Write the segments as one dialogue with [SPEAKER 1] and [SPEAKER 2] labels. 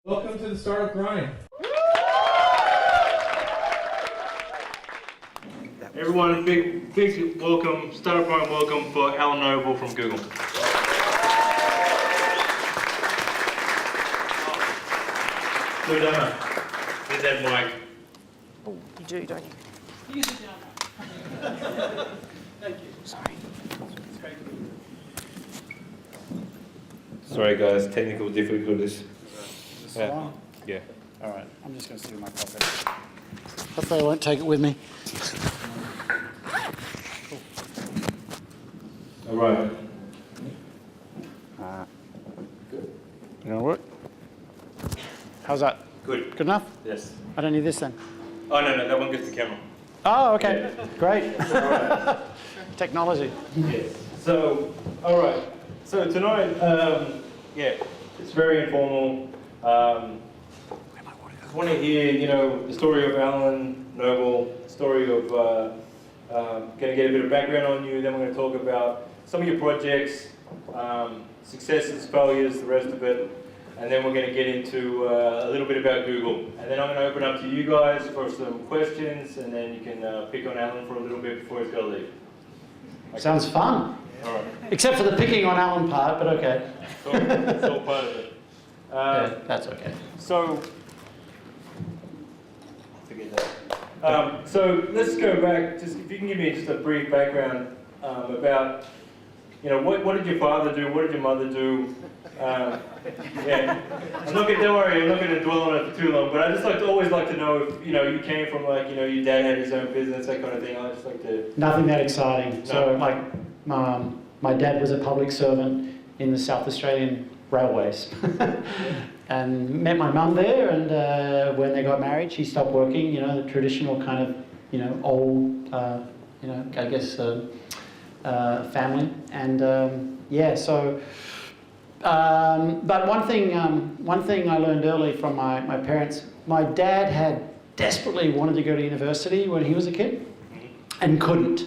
[SPEAKER 1] Welcome to the Startup Grind.
[SPEAKER 2] Everyone, big welcome, Startup Grind welcome for Alan Noble from Google. Good demo. Here's that mic.
[SPEAKER 3] Oh, you do, don't you?
[SPEAKER 4] You sit down. Thank you.
[SPEAKER 3] Sorry.
[SPEAKER 4] It's great.
[SPEAKER 2] Sorry guys, technical difficulties.
[SPEAKER 4] This one?
[SPEAKER 2] Yeah.
[SPEAKER 4] All right, I'm just going to stick it in my pocket. Hopefully I won't take it with me.
[SPEAKER 2] All right.
[SPEAKER 4] You know what? How's that?
[SPEAKER 2] Good.
[SPEAKER 4] Good enough?
[SPEAKER 2] Yes.
[SPEAKER 4] I don't need this then.
[SPEAKER 2] Oh no, that one gets the camera.
[SPEAKER 4] Oh, okay. Great.
[SPEAKER 2] All right.
[SPEAKER 4] Technology.
[SPEAKER 2] Yes. So, all right. So tonight, yeah, it's very informal. I just want to hear, the story of Alan Noble, the story of, going to get a bit of background on you, then we're going to talk about some of your projects, successes, failures, the rest of it, and then we're going to get into a little bit about Google. And then I'm going to open up to you guys for some questions, and then you can pick on Alan for a little bit before he's got to leave. Okay.
[SPEAKER 4] Sounds fun.
[SPEAKER 2] All right.
[SPEAKER 4] Except for the picking on Alan part, but okay.
[SPEAKER 2] It's all part of it.
[SPEAKER 4] Yeah, that's okay.
[SPEAKER 2] So, forget that. So let's go back. Just if you can give me just a brief background about, what did your father do? What did your mother do? Yeah, don't worry, I'm not going to dwell on it for too long. But I just always like to know if you came from your dad had his own business, that kind of thing. I just like to.
[SPEAKER 4] Nothing that exciting.
[SPEAKER 2] No.
[SPEAKER 4] So, my dad was a public servant in the South Australian Railways. And met my mum there, and when they got married, she stopped working, the traditional kind of, old, I guess, family. And yeah, so, but one thing I learned early from my parents, my dad had desperately wanted to go to university when he was a kid, and couldn't.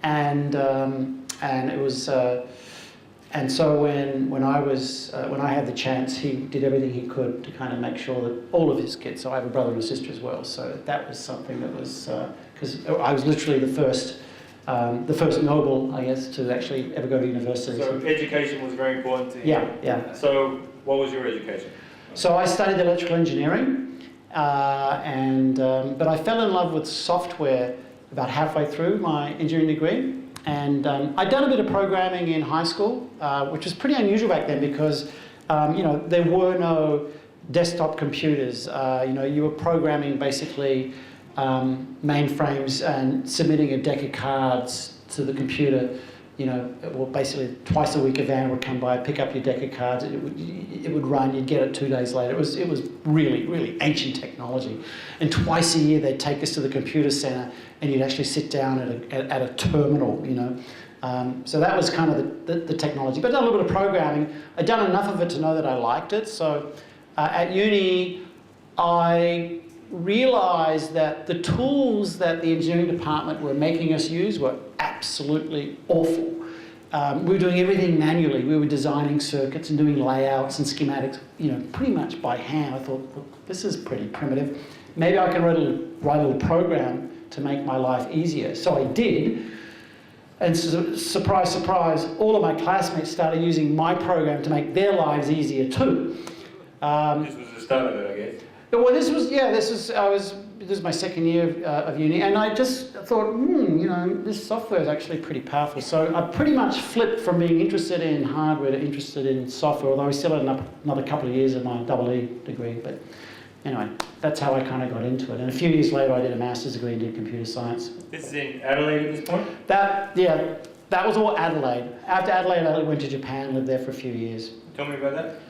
[SPEAKER 4] And it was, and so when I had the chance, he did everything he could to kind of make sure that all of his kids. So I have a brother and a sister as well. So that was something that was because I was literally the first Noble, I guess, to actually ever go to university.
[SPEAKER 2] So education was very important to you.
[SPEAKER 4] Yeah.
[SPEAKER 2] So what was your education?
[SPEAKER 4] So I studied electrical engineering, but I fell in love with software about halfway through my engineering degree. And I'd done a bit of programming in high school, which was pretty unusual back then because, there were no desktop computers. You were programming basically mainframes and submitting a deck of cards to the computer. Well, basically twice a week a van would come by, pick up your deck of cards. It would run. You'd get it 2 days later. It was really, really ancient technology. And twice a year they'd take us to the computer centre, and you'd actually sit down at a terminal. So that was kind of the technology. But I'd done a little bit of programming. I'd done enough of it to know that I liked it. So at uni, I realised that the tools that the engineering department were making us use were absolutely awful. We were doing everything manually. We were designing circuits and doing layouts and schematics, pretty much by hand. I thought, look, this is pretty primitive. Maybe I can write a little program to make my life easier. So I did. And surprise, surprise, all of my classmates started using my program to make their lives easier too.
[SPEAKER 2] This was the start of it, I guess.
[SPEAKER 4] Well, this was my second year of uni, and I just thought, this software is actually pretty powerful. So I pretty much flipped from being interested in hardware to interested in software, although I still had another couple of years of my EE degree. But anyway, that's how I kind of got into it. And a few years later, I did a master's degree and did computer science.
[SPEAKER 2] This is in Adelaide at this point?
[SPEAKER 4] That was all Adelaide. After Adelaide, I went to Japan, lived there for a few years.
[SPEAKER 2] Tell me about that.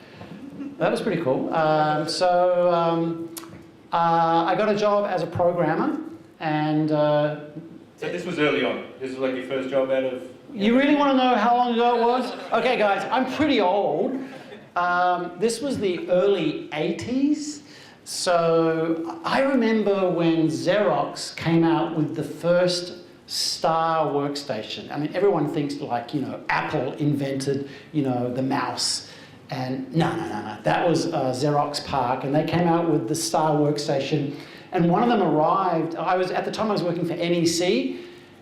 [SPEAKER 4] That was pretty cool. I got a job as a programmer, and
[SPEAKER 2] so this was early on. This was like your first job out of.
[SPEAKER 4] You really want to know how long ago it was? Okay, guys, I'm pretty old. This was the early 80s. So I remember when Xerox came out with the first Star workstation. I mean, everyone thinks Apple invented, the mouse. And no. That was Xerox PARC, and they came out with the Star Workstation. And one of them arrived. At the time I was working for NEC,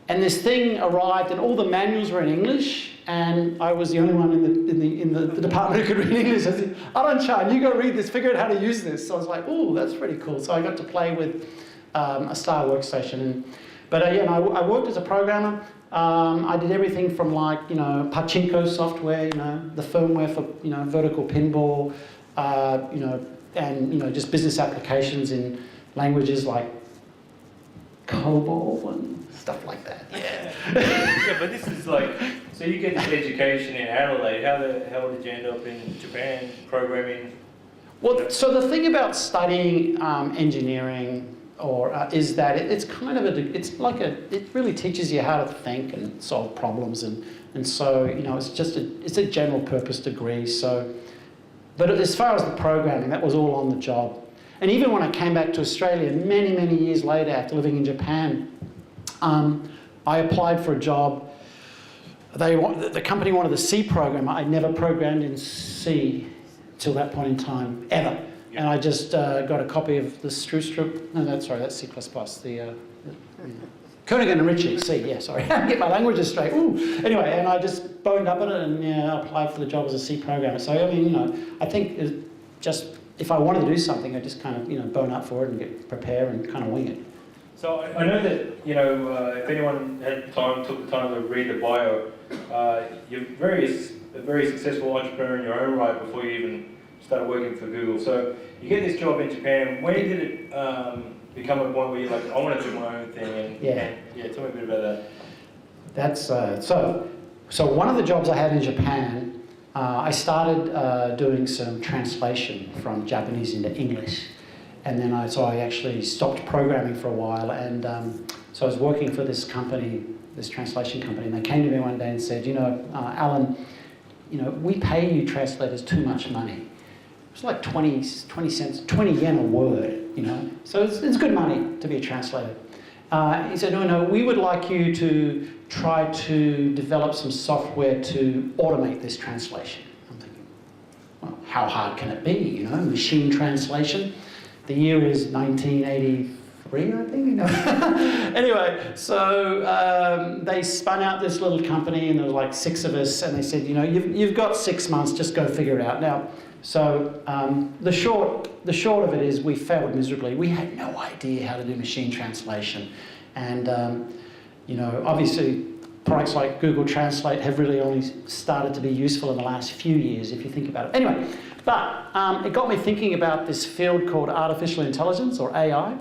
[SPEAKER 4] and this thing arrived, and all the manuals were in English, and I was the only one in the department who could read English. I said, Aran-chan, you go read this, figure out how to use this. So I was like, oh, that's pretty cool. So I got to play with a Star Workstation. I worked as a programmer. I did everything from pachinko software, the firmware for vertical pinball, and just business applications in languages like COBOL and stuff like that.
[SPEAKER 2] Yeah. Yeah, but this is so you get this education in Adelaide. How the hell did you end up in Japan programming?
[SPEAKER 4] Well, so the thing about studying engineering is that it really teaches you how to think and solve problems, and so it's a general purpose degree. So, but as far as the programming, that was all on the job. And even when I came back to Australia many years later after living in Japan, I applied for a job. The company wanted a C programmer. I'd never programmed in C till that point in time, ever. And I just got a copy of the Strustrup. No, that's C++. The Koenig and Ritchie, C. Yeah, sorry. Get my languages straight. Ooh. Anyway, and I just boned up on it and applied for the job as a C programmer. So I think if I wanted to do something, I just kind of bone up for it and get prepared and kind of wing it.
[SPEAKER 2] So I know that if anyone took the time to read the bio, you're a very successful entrepreneur in your own right before you even started working for Google. So you get this job in Japan. When did it become a point where you're like, I want to do my own thing? And tell me a bit about that.
[SPEAKER 4] That's so one of the jobs I had in Japan. I started doing some translation from Japanese into English, and then I actually stopped programming for a while, and so I was working for this company, this translation company, and they came to me one day and said, Alan, we pay you translators too much money. It was like 20 cents, 20 yen a word, so it's good money to be a translator. He said, no, we would like you to try to develop some software to automate this translation. I'm thinking, well, how hard can it be, machine translation? The year is 1983, I think, Anyway, so they spun out this little company, and there was like 6 of us, and they said, you've got 6 months, just go figure it out. Now, so the short of it is we failed miserably. We had no idea how to do machine translation. And, obviously products like Google Translate have really only started to be useful in the last few years, if you think about it. Anyway, but it got me thinking about this field called artificial intelligence, or AI.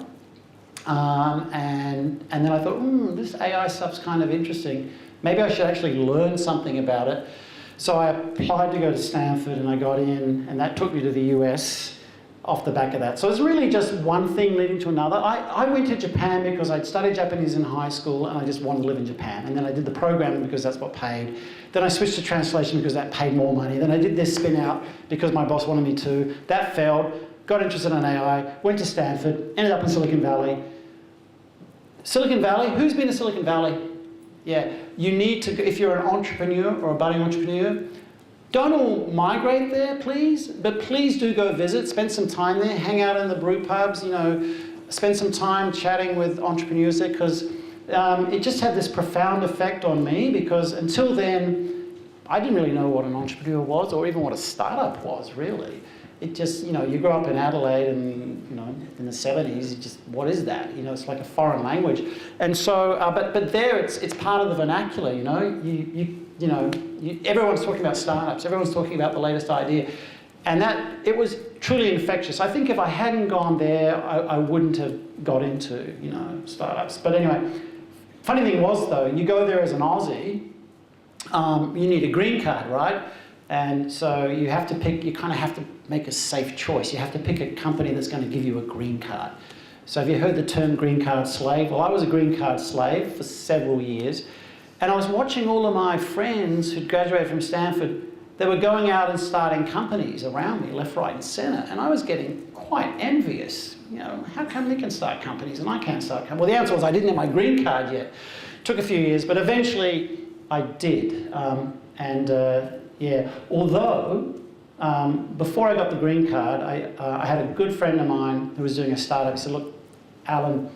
[SPEAKER 4] And then I thought, this AI stuff's kind of interesting. Maybe I should actually learn something about it. So I applied to go to Stanford, and I got in, and that took me to the US off the back of that. So it's really just one thing leading to another. I went to Japan because I'd studied Japanese in high school, and I just wanted to live in Japan. And then I did the programming because that's what paid. Then I switched to translation because that paid more money. Then I did this spin out because my boss wanted me to. That failed. Got interested in AI, went to Stanford, ended up in Silicon Valley. Silicon Valley, who's been to Silicon Valley? Yeah, you need to, if you're an entrepreneur or a budding entrepreneur, don't all migrate there, please, but please do go visit, spend some time there, hang out in the brew pubs, spend some time chatting with entrepreneurs there, because it just had this profound effect on me, because until then, I didn't really know what an entrepreneur was, or even what a startup was, really. It just, you grow up in Adelaide and, in the 70s, what is that? It's like a foreign language. And so, but there it's part of the vernacular, everyone's talking about startups, everyone's talking about the latest idea. And it was truly infectious. I think if I hadn't gone there, I wouldn't have got into, startups. But anyway, funny thing was though, you go there as an Aussie, you need a green card, right? And so you kind of have to make a safe choice. You have to pick a company that's going to give you a green card. So have you heard the term green card slave? Well, I was a green card slave for several years. And I was watching all of my friends who'd graduated from Stanford. They were going out and starting companies around me, left, right, and center. And I was getting quite envious. How come they can start companies and I can't start companies? Well, the answer was I didn't have my green card yet. Took a few years, but eventually I did. Although before I got the green card, I had a good friend of mine who was doing a startup. He said, look, Alan,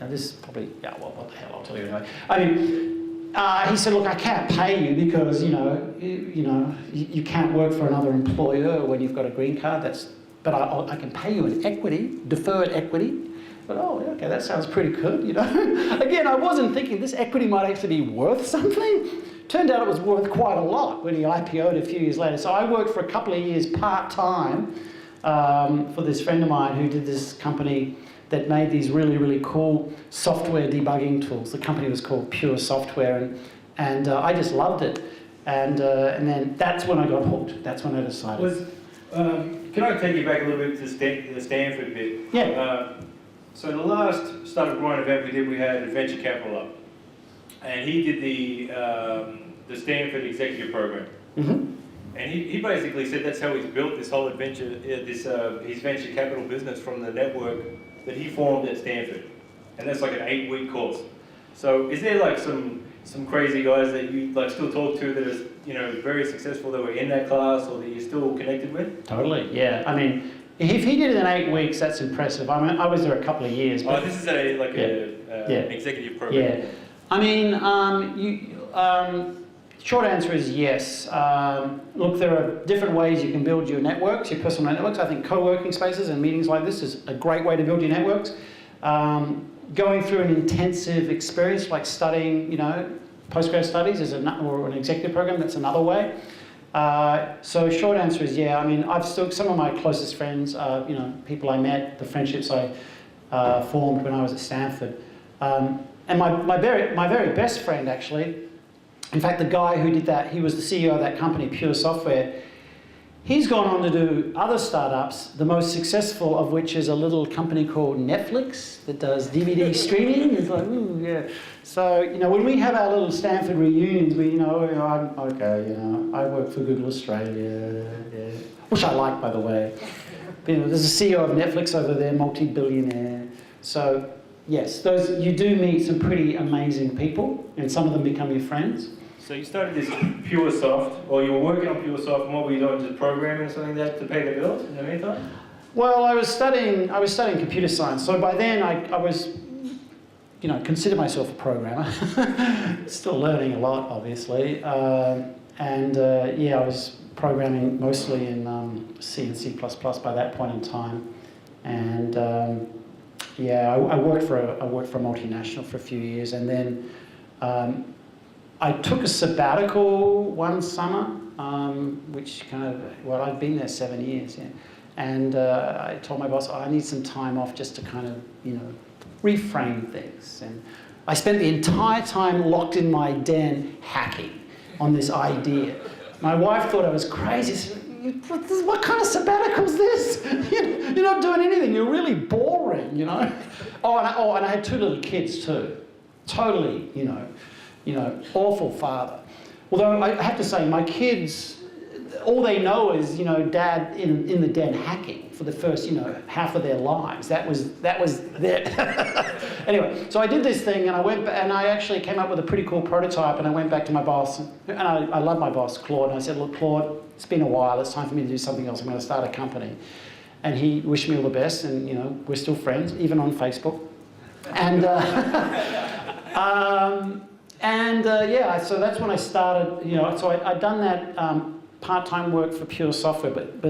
[SPEAKER 4] now this is probably, yeah, well, what the hell, I'll tell you anyway. I mean, he said, look, I can't pay you because, you can't work for another employer when you've got a green card. But I can pay you in equity, deferred equity. But, oh, okay, that sounds pretty good, Again, I wasn't thinking this equity might actually be worth something. Turned out it was worth quite a lot when he IPO'd a few years later. So I worked for a couple of years part-time for this friend of mine who did this company that made these really, really cool software debugging tools. The company was called Pure Software, and I just loved it. And then that's when I got hooked. That's when I decided.
[SPEAKER 2] Can I take you back a little bit to the Stanford bit?
[SPEAKER 4] Yeah.
[SPEAKER 2] So the last startup growing event we had a venture capital up, and he did the Stanford executive program.
[SPEAKER 4] Mm-hmm.
[SPEAKER 2] And he basically said that's how he's built this whole adventure, his venture capital business from the network that he formed at Stanford. And that's like an 8-week course. So is there like some crazy guys that you like still talk to that are very successful that were in that class or that you're still connected with?
[SPEAKER 4] Totally, yeah. I mean, if he did it in 8 weeks, that's impressive. I mean, I was there a couple of years. But
[SPEAKER 2] this is an executive program.
[SPEAKER 4] Yeah. I mean, short answer is yes. Look, there are different ways you can build your networks, your personal networks. I think co-working spaces and meetings like this is a great way to build your networks. Going through an intensive experience like studying, postgrad studies or an executive program, that's another way. So short answer is yeah. I mean, some of my closest friends, people I met, the friendships I formed when I was at Stanford. And my very best friend, actually, in fact, the guy who did that, he was the CEO of that company, Pure Software. He's gone on to do other startups, the most successful of which is a little company called Netflix that does DVD streaming. It's like, ooh, yeah. So, when we have our little Stanford reunions, I work for Google Australia, yeah. Which I like, by the way. But, there's a CEO of Netflix over there, multi-billionaire. So, yes, you do meet some pretty amazing people, and some of them become your friends.
[SPEAKER 2] So you started this PureSoft, or you were working on PureSoft, and what were you doing, just programming or something like that to pay the bills in the meantime?
[SPEAKER 4] Well, I was studying computer science, so by then I was, consider myself a programmer. Still learning a lot, obviously, I was programming mostly in C and C++ by that point in time, and I worked for a multinational for a few years, and then I took a sabbatical one summer, which I'd been there 7 years, yeah. And I told my boss, I need some time off just to kind of, reframe things. And I spent the entire time locked in my den hacking on this idea. My wife thought I was crazy. She said, what kind of sabbatical is this? You're not doing anything. You're really boring, Oh, and I had 2 little kids too. Totally, awful father. Although I have to say, my kids, all they know is, dad in the den hacking for the first, half of their lives. That was their... Anyway, so I did this thing, and I actually came up with a pretty cool prototype, and I went back to my boss, and I love my boss, Claude, and I said, look, Claude, it's been a while, it's time for me to do something else. I'm going to start a company. And he wished me all the best, and, we're still friends, even on Facebook. And, so that's when I started, so I'd done that part-time work for Pure Software, but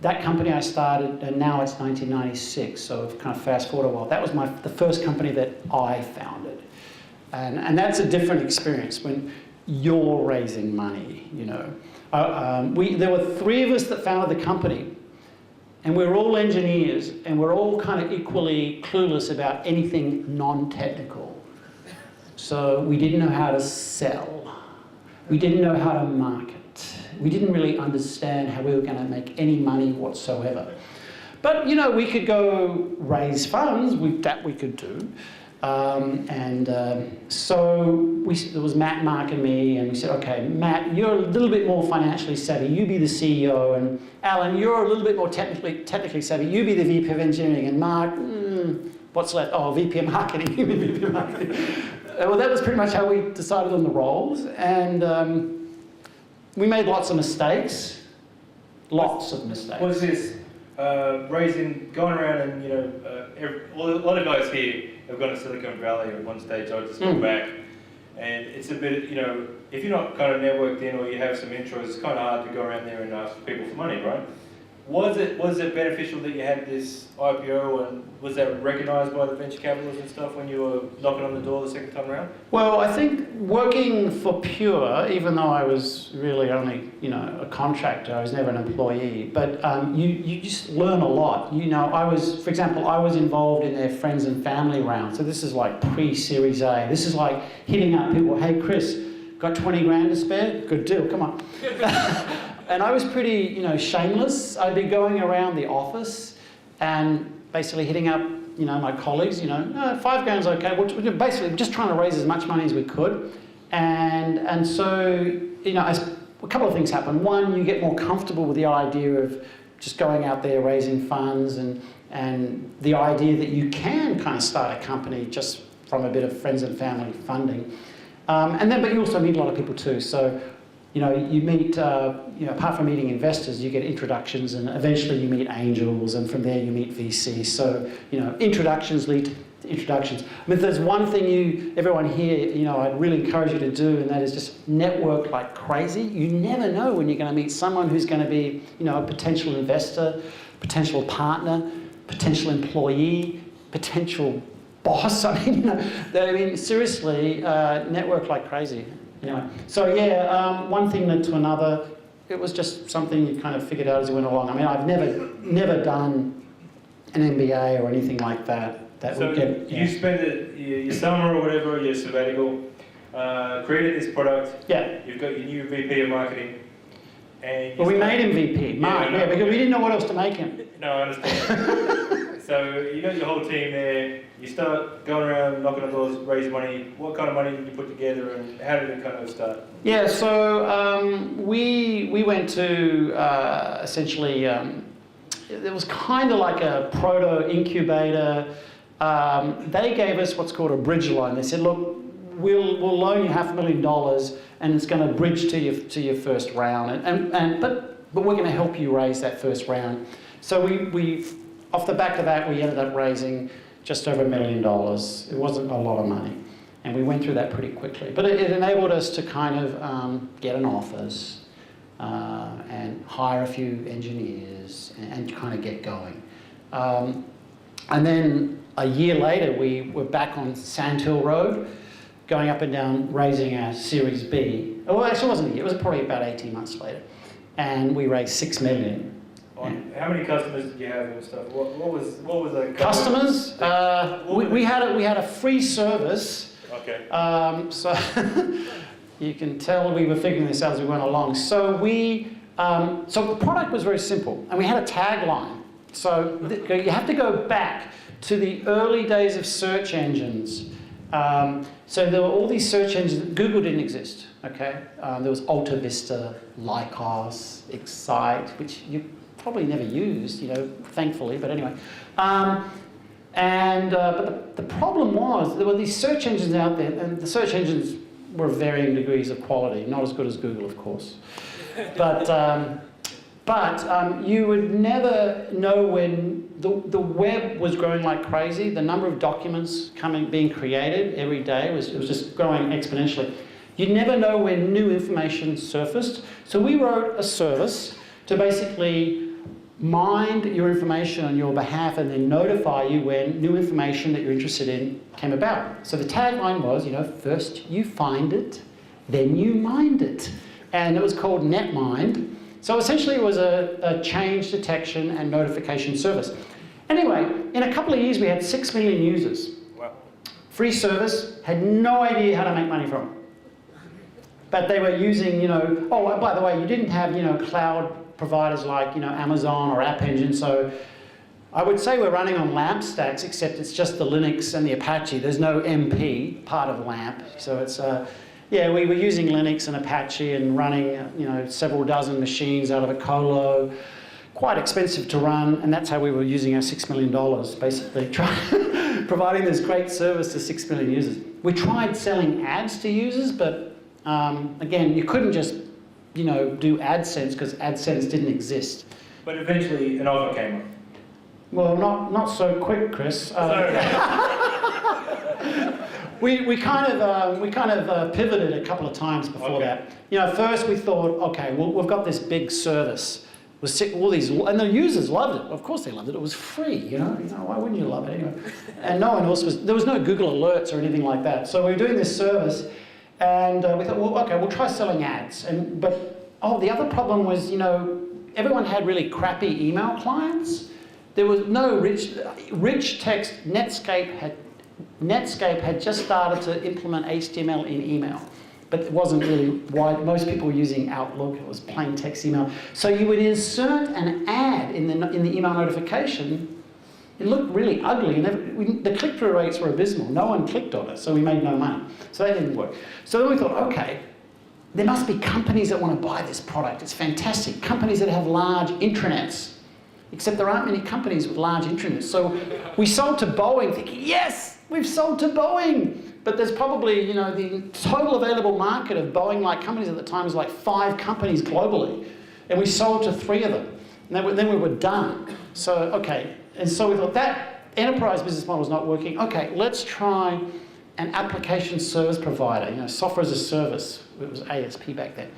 [SPEAKER 4] that company I started, and now it's 1996, so I've kind of fast forward a while. That was the first company that I founded. And that's a different experience when you're raising money, there were 3 of us that founded the company, and we're all engineers, and we're all kind of equally clueless about anything non-technical. So we didn't know how to sell. We didn't know how to market. We didn't really understand how we were going to make any money whatsoever. But, we could go raise funds, that we could do. So there was Matt, Mark and me, and we said, okay, Matt, you're a little bit more financially savvy, you be the CEO, and Alan, you're a little bit more technically savvy, you be the VP of engineering, and Mark, what's left? Oh, VP of marketing, you be VP of marketing. Well, that was pretty much how we decided on the roles, and we made lots of mistakes, Lots of mistakes.
[SPEAKER 2] Was this going around and, you know, a lot of guys here have gone to Silicon Valley at one stage, I just go back, and it's a bit, you know, if you're not kind of networked in or you have some intros, it's kind of hard to go around there and ask people for money, right? Was it beneficial that you had this IPO, and was that recognised by the venture capitalists and stuff when you were knocking on the door the second time around?
[SPEAKER 4] Well, I think working for Pure, even though I was really only, you know, a contractor, I was never an employee, but you just learn a lot. You know, for example, I was involved in their friends and family round, so this is like pre-Series A. This is like hitting up people, hey Chris, got 20 grand to spare? Good deal, come on. And I was pretty, you know, shameless. I'd be going around the office and basically hitting up, you know, my colleagues, you know, no, 5 grand's okay. We're basically just trying to raise as much money as we could. And so, you know, a couple of things happen. One, you get more comfortable with the idea of just going out there raising funds and the idea that you can kind of start a company just from a bit of friends and family funding. But you also meet a lot of people too. So, you know, you meet, you know, apart from meeting investors, you get introductions, and eventually you meet angels, and from there you meet VCs. So, you know, introductions lead to introductions. I mean, if there's one thing everyone here, you know, I'd really encourage you to do, and that is just network like crazy. You never know when you're going to meet someone who's going to be, you know, a potential investor, potential partner, potential employee, potential boss. I mean, seriously, network like crazy. Anyway, so yeah, one thing led to another. It was just something you kind of figured out as you went along. I mean, I've never done an MBA or anything like that.
[SPEAKER 2] So you spent your summer or whatever, your sabbatical, created this product.
[SPEAKER 4] Yeah.
[SPEAKER 2] You've got your new VP of marketing. And
[SPEAKER 4] we made him VP, Mark, yeah, because we didn't know what else to make him.
[SPEAKER 2] No, I understand. So you got your whole team there. You start going around knocking on doors, raise money. What kind of money did you put together, and how did it kind of start? Yeah,
[SPEAKER 4] so we went to essentially. It was kind of like a proto incubator. They gave us what's called a bridge loan. They said, look, we'll loan you $500,000, and it's going to bridge to your first round, but we're going to help you raise that first round. So we off the back of that, we ended up raising just over $1 million. It wasn't a lot of money, and we went through that pretty quickly. But it enabled us to kind of get an office and hire a few engineers and kind of get going. And then a year later, we were back on Sandhill Road, going up and down, raising our Series B. Well, actually, it wasn't a year. It was probably about 18 months later, and we raised $6 million.
[SPEAKER 2] How many customers did you have and stuff? What was the
[SPEAKER 4] customers? We had a free service.
[SPEAKER 2] Okay.
[SPEAKER 4] So you can tell we were figuring this out as we went along. So so the product was very simple, and we had a tagline. So you have to go back to the early days of search engines. So there were all these search engines. Google didn't exist. Okay. There was Alta Vista, Lycos, Excite, which you probably never used, you know, thankfully, but anyway. But the problem was there were these search engines out there, and the search engines were varying degrees of quality, not as good as Google, of course. But you would never know when the web was growing like crazy. The number of documents being created every day was just growing exponentially. You'd never know when new information surfaced. So we wrote a service to basically mine your information on your behalf and then notify you when new information that you're interested in came about. So the tagline was, you know, first you find it, then you mind it. And it was called NetMind. So essentially it was a change detection and notification service. Anyway, in a couple of years we had 6 million users.
[SPEAKER 2] Wow.
[SPEAKER 4] Free service, had no idea how to make money from it. But they were using, you know, oh, by the way, you didn't have, you know, cloud providers like, you know, Amazon or App Engine. So I would say we're running on LAMP stacks, except it's just the Linux and the Apache. There's no MP part of LAMP. So it's, yeah, we were using Linux and Apache and running, you know, several dozen machines out of a colo. Quite expensive to run, and that's how we were using our $6 million, basically, providing this great service to 6 million users. We tried selling ads to users, but again, you couldn't just you know, do AdSense because AdSense didn't exist.
[SPEAKER 2] But eventually an offer came up.
[SPEAKER 4] Well, not so quick, Chris. We kind of pivoted a couple of times before that. You know, first we thought, okay, well, we've got this big service. All these, and the users loved it. Of course they loved it. It was free, you know. Why wouldn't you love it anyway? And no one else was. There was no Google Alerts or anything like that. So we were doing this service, and we thought, well, okay, we'll try selling ads. But the other problem was, you know, everyone had really crappy email clients. There was no rich text. Netscape had just started to implement HTML in email. But it wasn't really wide. Most people were using Outlook. It was plain text email. So you would insert an ad in the email notification. It looked really ugly, and the click-through rates were abysmal. No one clicked on it, so we made no money. So that didn't work. So then we thought, okay, there must be companies that want to buy this product. It's fantastic. Companies that have large intranets. Except there aren't many companies with large intranets. So we sold to Boeing, thinking, yes, we've sold to Boeing. But there's probably, you know, the total available market of Boeing-like companies at the time was like 5 companies globally. And we sold to 3 of them. And then we were done. So, okay. And so we thought that enterprise business model is not working. Okay, let's try an application service provider, you know, software as a service. It was ASP back then.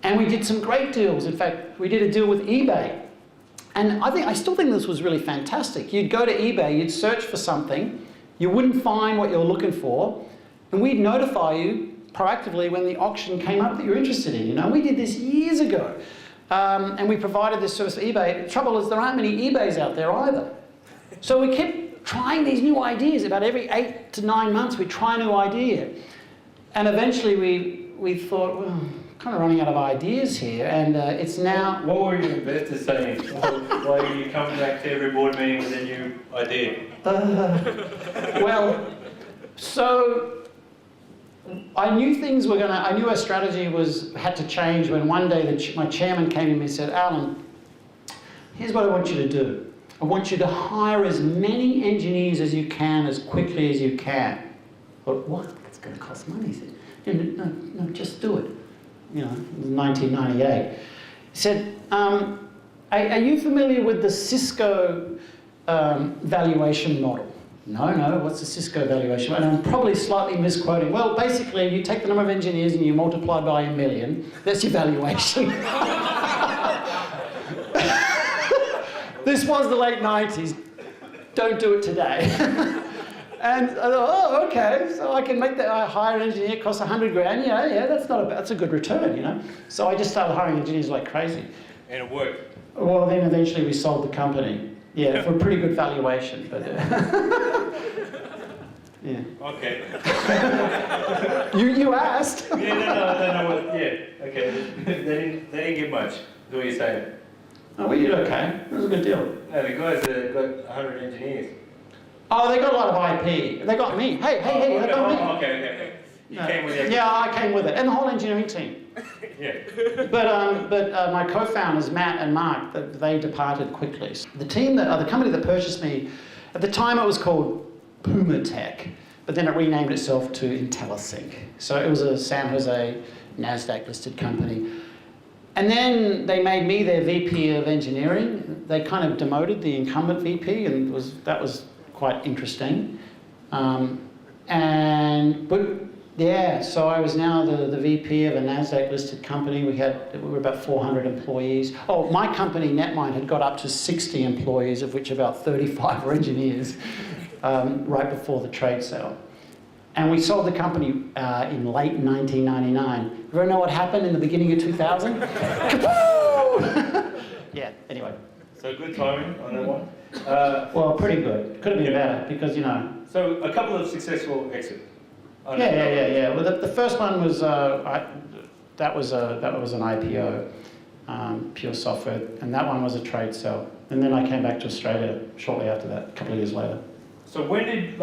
[SPEAKER 4] And we did some great deals. In fact, we did a deal with eBay. And I still think this was really fantastic. You'd go to eBay, you'd search for something, you wouldn't find what you're looking for, and we'd notify you proactively when the auction came up that you're interested in. You know, we did this years ago, and we provided this service for eBay. The trouble is there aren't many eBays out there either. So we kept trying these new ideas. About every 8 to 9 months, we'd try a new idea. And eventually we thought, well, kind of running out of ideas here, and it's now...
[SPEAKER 2] What were your investors saying? Why are you coming back to every board meeting with a new idea?
[SPEAKER 4] Well, so I knew things were going to... I knew our strategy had to change when one day my chairman came to me and said, Alan, here's what I want you to do. I want you to hire as many engineers as you can, as quickly as you can. I thought, what? It's going to cost money. He said, no, just do it. You know, it was 1998. He said, are you familiar with the Cisco valuation model? No, what's the Cisco valuation model? And I'm probably slightly misquoting. Well, basically, you take the number of engineers and you multiply by 1 million. That's your valuation. This was the late 90s. Don't do it today. And I thought, oh, okay, so I can make that. I hire an engineer, costs 100 grand. Yeah, that's a good return, you know. So I just started hiring engineers like crazy.
[SPEAKER 2] And it worked.
[SPEAKER 4] Well, then eventually we sold the company. Yeah, for a pretty good valuation, but yeah.
[SPEAKER 2] Okay.
[SPEAKER 4] You asked.
[SPEAKER 2] Yeah, no. Yeah, okay. They didn't get much. Is what you're saying?
[SPEAKER 4] Oh, we did okay. It was a good deal.
[SPEAKER 2] No, the guys that got 100 engineers.
[SPEAKER 4] Oh, they got a lot of IP. They got me. Hey, they got me.
[SPEAKER 2] Okay. You came with it.
[SPEAKER 4] Yeah, I came with it, and the whole engineering team.
[SPEAKER 2] Yeah.
[SPEAKER 4] But my co-founders, Matt and Mark, they departed quickly. The company that purchased me, at the time it was called Pumatech, but then it renamed itself to Intellisync. So it was a San Jose NASDAQ-listed company. And then they made me their VP of engineering. They kind of demoted the incumbent VP, and that was quite interesting. So I was now the VP of a NASDAQ-listed company. We were about 400 employees. Oh, my company, NetMind, had got up to 60 employees, of which about 35 were engineers, right before the trade sale. And we sold the company in late 1999. You ever know what happened in the beginning of 2000? Yeah, anyway.
[SPEAKER 2] So good timing on that one.
[SPEAKER 4] Well, pretty good. Could have been better because, you know.
[SPEAKER 2] So a couple of successful exits.
[SPEAKER 4] Yeah. Well, the first one was that was an IPO, pure software, and that one was a trade sale. And then I came back to Australia shortly after that, a couple of years later.
[SPEAKER 2] So when did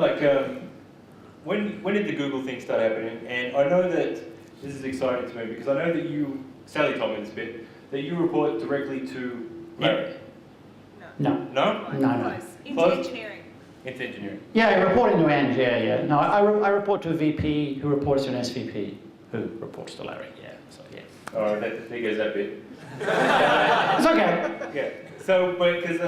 [SPEAKER 2] when did the Google thing start happening? And I know that this is exciting to me because I know that Sally told me this bit, that you report directly to Larry.
[SPEAKER 4] No.
[SPEAKER 1] Into engineering.
[SPEAKER 2] Into engineering.
[SPEAKER 4] Yeah, reporting to Ange, yeah. No, I report to a VP who reports to an SVP who reports to Larry, yeah. So, yeah.
[SPEAKER 2] Or there goes that bit.
[SPEAKER 4] It's okay.
[SPEAKER 2] Yeah. So, but because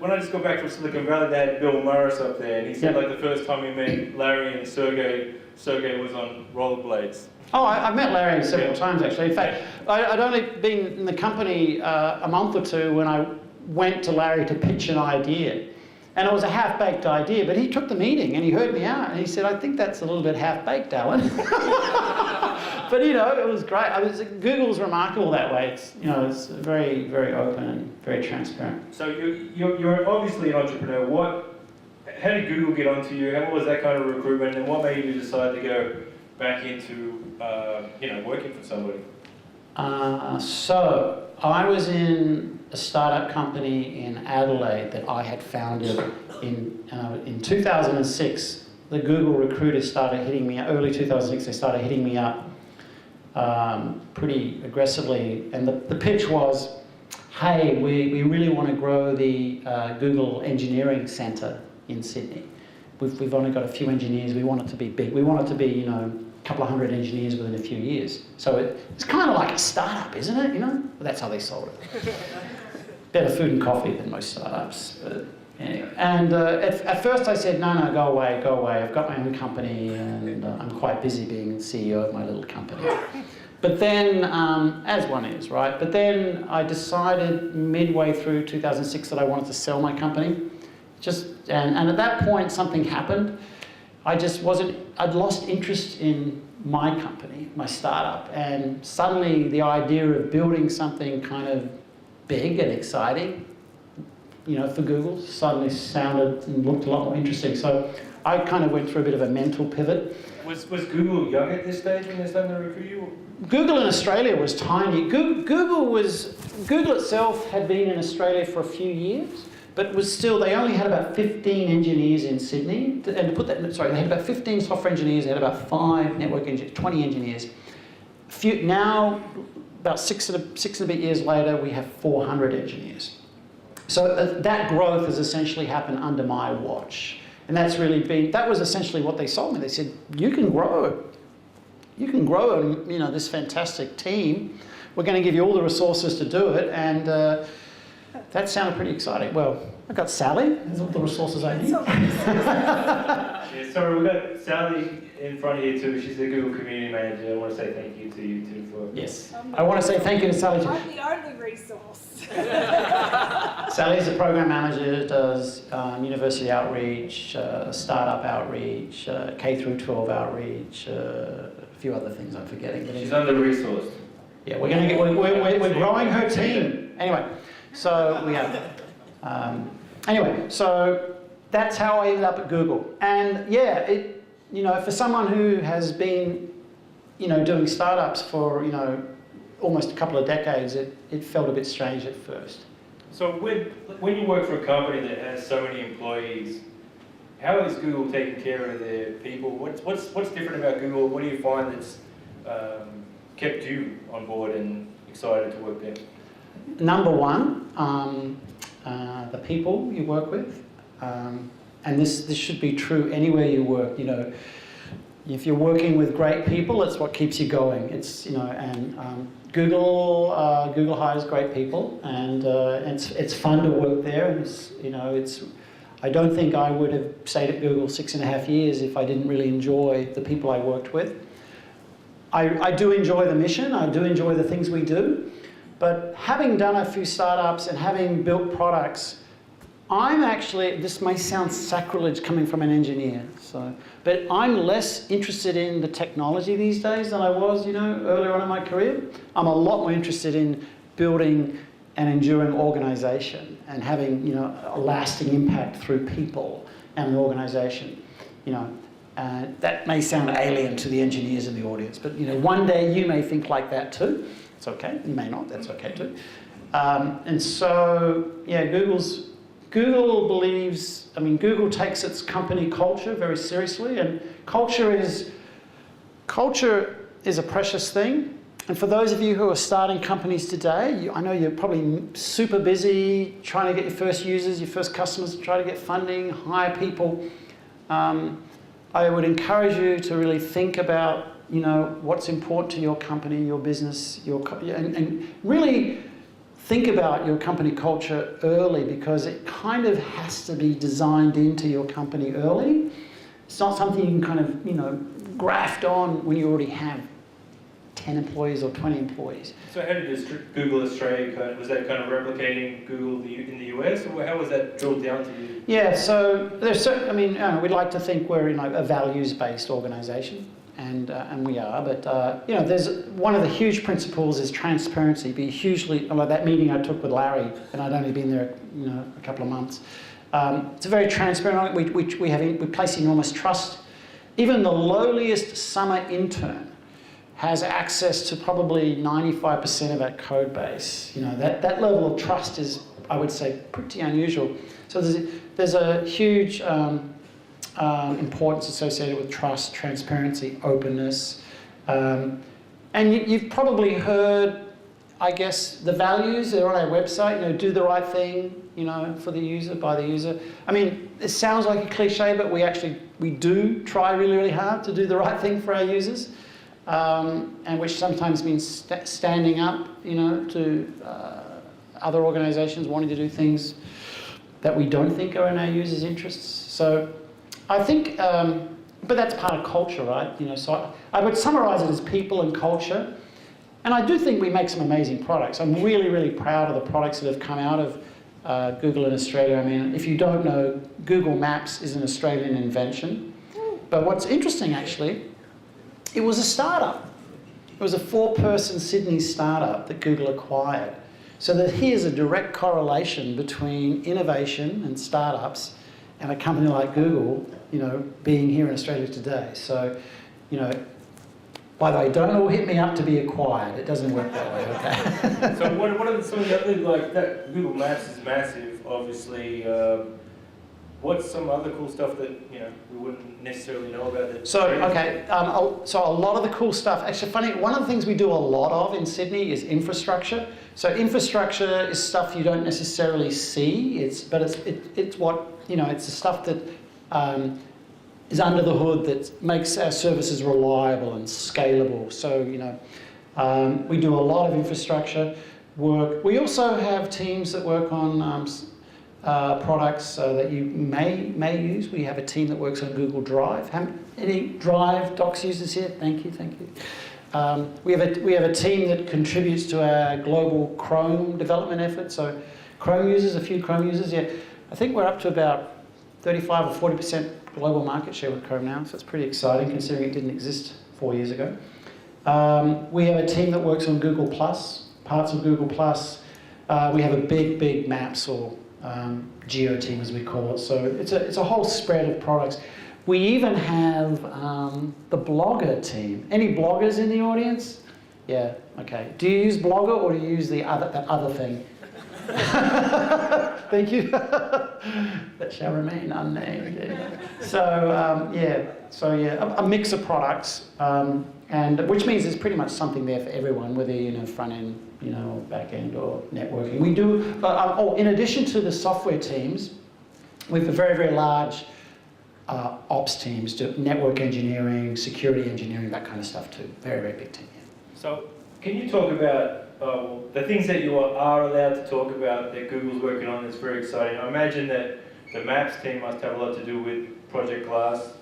[SPEAKER 2] when I just got back from Silicon Valley, they had Bill Morris up there, and he said like the first time he met Larry and Sergey was on rollerblades.
[SPEAKER 4] Oh, I've met Larry several times actually. In fact, I'd only been in the company a month or two when I went to Larry to pitch an idea. And it was a half-baked idea, but he took the meeting and he heard me out and he said, I think that's a little bit half-baked, Alan. But you know, it was great. Google's remarkable that way. It's, you know, it's very, very open and very transparent.
[SPEAKER 2] So you're obviously an entrepreneur. How did Google get onto you? How was that kind of recruitment, and what made you decide to go back into working for somebody?
[SPEAKER 4] So I was in a startup company in Adelaide that I had founded in 2006. The Google recruiters started hitting me up, early 2006. They started hitting me up pretty aggressively, and the pitch was, hey, we really want to grow the Google Engineering Centre in Sydney. We've only got a few engineers. We want it to be big. We want it to be, you know, a couple of hundred engineers within a few years. So it's kind of like a startup, isn't it? You know, well, that's how they sold it. Better food and coffee than most startups. Anyway. And at first I said, no, go away. I've got my own company and I'm quite busy being CEO of my little company. But then, as one is, right? But then I decided midway through 2006 that I wanted to sell my company. And at that point something happened. I'd lost interest in my company, my startup, and suddenly the idea of building something kind of big and exciting, you know, for Google suddenly sounded and looked a lot more interesting. So I kind of went through a bit of a mental pivot.
[SPEAKER 2] Was Google young at this stage when they started to recruit you?
[SPEAKER 4] Google in Australia was tiny. Google itself had been in Australia for a few years, but was still, they only had about 15 engineers in Sydney. And to put that, sorry, they had about 15 software engineers, they had about 5 network engineers, 20 engineers. Now, about six and a bit years later, we have 400 engineers. So that growth has essentially happened under my watch. And that's really been, that was essentially what they sold me. They said, you can grow, you know, this fantastic team. We're going to give you all the resources to do it. And that sounded pretty exciting. Well, I got Sally. There's all the resources I need.
[SPEAKER 2] Yeah, sorry, we've got Sally in front of you too. She's the Google Community Manager. I want to say thank you to you too for...
[SPEAKER 4] Yes. I want to say thank you to Sally too.
[SPEAKER 1] I'm the only resource.
[SPEAKER 4] Sally's a program manager, does university outreach, startup outreach, K through 12 outreach, a few other things I'm forgetting. But
[SPEAKER 2] she's under-resourced.
[SPEAKER 4] Yeah, we're growing her team. Anyway, so we have... anyway, so that's how I ended up at Google. And yeah, you know, for someone who has been, you know, doing startups for, you know, almost a couple of decades, it felt a bit strange at first.
[SPEAKER 2] So when you work for a company that has so many employees, how is Google taking care of their people? What's different about Google? What do you find that's kept you on board and excited to work there?
[SPEAKER 4] Number one, the people you work with, and this should be true anywhere you work. You know, if you're working with great people, it's what keeps you going. It's, you know, and Google hires great people, and it's fun to work there. And it's, you know, I don't think I would have stayed at Google 6.5 years if I didn't really enjoy the people I worked with. I do enjoy the mission. I do enjoy the things we do. But having done a few startups and having built products, I'm actually, this may sound sacrilege coming from an engineer, but I'm less interested in the technology these days than I was, you know, earlier on in my career. I'm a lot more interested in building an enduring organization and having, you know, a lasting impact through people and an organization, you know. That may sound alien to the engineers in the audience, but, you know, one day you may think like that too. It's okay, you may not, that's okay too. And so, yeah, Google believes, I mean, Google takes its company culture very seriously, and culture is a precious thing. And for those of you who are starting companies today, I know you're probably super busy trying to get your first users, your first customers, try to get funding, hire people. I would encourage you to really think about you know, what's important to your company, your business, and really think about your company culture early, because it kind of has to be designed into your company early. It's not something you can kind of, you know, graft on when you already have 10 employees or 20 employees.
[SPEAKER 2] So how did this Google Australia, was that kind of replicating Google in the US, or how was that drilled down to you?
[SPEAKER 4] Yeah, so there's certain, I mean, we'd like to think we're, you know, a values-based organisation, and we are, but you know, there's one of the huge principles is transparency. Be hugely, like that meeting I took with Larry, and I'd only been there, you know, a couple of months. It's a very transparent. We place enormous trust. Even the lowliest summer intern has access to probably 95% of our code base. You know, that level of trust is, I would say, pretty unusual. So there's a huge importance associated with trust, transparency, openness. And you've probably heard, I guess, the values. They're on our website. You know, do the right thing, you know, for the user, by the user. I mean, it sounds like a cliche, but we do try really, really hard to do the right thing for our users. And which sometimes means standing up, you know, to other organisations wanting to do things that we don't think are in our users' interests. So I think, but that's part of culture, right? You know, so I would summarise it as people and culture. And I do think we make some amazing products. I'm really, really proud of the products that have come out of Google in Australia. I mean, if you don't know, Google Maps is an Australian invention. But what's interesting, actually, it was a startup. It was a 4-person Sydney startup that Google acquired. So that here's a direct correlation between innovation and startups and a company like Google, you know, being here in Australia today. So, you know, by the way, don't all hit me up to be acquired. It doesn't work that way, okay?
[SPEAKER 2] So what are some of the other, like that Google Maps is massive, obviously. What's some other cool stuff that, you know, we wouldn't necessarily know about it?
[SPEAKER 4] So, okay, so a lot of the cool stuff, actually funny, one of the things we do a lot of in Sydney is infrastructure. So infrastructure is stuff you don't necessarily see, it's what, you know, it's the stuff that is under the hood that makes our services reliable and scalable. So, you know, we do a lot of infrastructure work. We also have teams that work on products that you may use. We have a team that works on Google Drive. Any Drive Docs users here? Thank you. We have a team that contributes to our global Chrome development effort. So Chrome users, a few Chrome users. Yeah, I think we're up to about 35 or 40% global market share with Chrome now. So it's pretty exciting considering it didn't exist 4 years ago. We have a team that works on Google Plus, parts of Google Plus. We have a big Maps or geo team, as we call it. So it's a whole spread of products. We even have the Blogger team. Any bloggers in the audience? Yeah, okay. Do you use Blogger or do you use that other thing? Thank you. That shall remain unnamed. Yeah. So a mix of products, and which means there's pretty much something there for everyone, whether you know front end, you know, or back end or networking. We do. In addition to the software teams, we have a very large ops teams, do network engineering, security engineering, that kind of stuff too. Very big team. Yeah.
[SPEAKER 2] So can you talk about the things that you are allowed to talk about that Google's working on that's very exciting? I imagine that the Maps team must have a lot to do with Project Glass.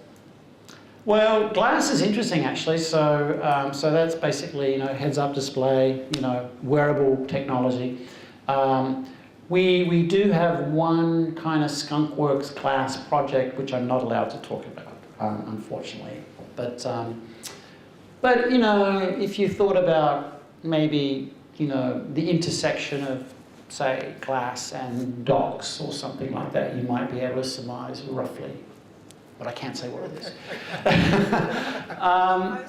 [SPEAKER 4] Well, Glass is interesting actually. So that's basically, you know, heads-up display, you know, wearable technology. We do have one kind of skunkworks class project which I'm not allowed to talk about, unfortunately. But you know, if you thought about maybe, you know, the intersection of, say, glass and docs or something like that, you might be able to surmise roughly. But I can't say what it is.
[SPEAKER 1] OCR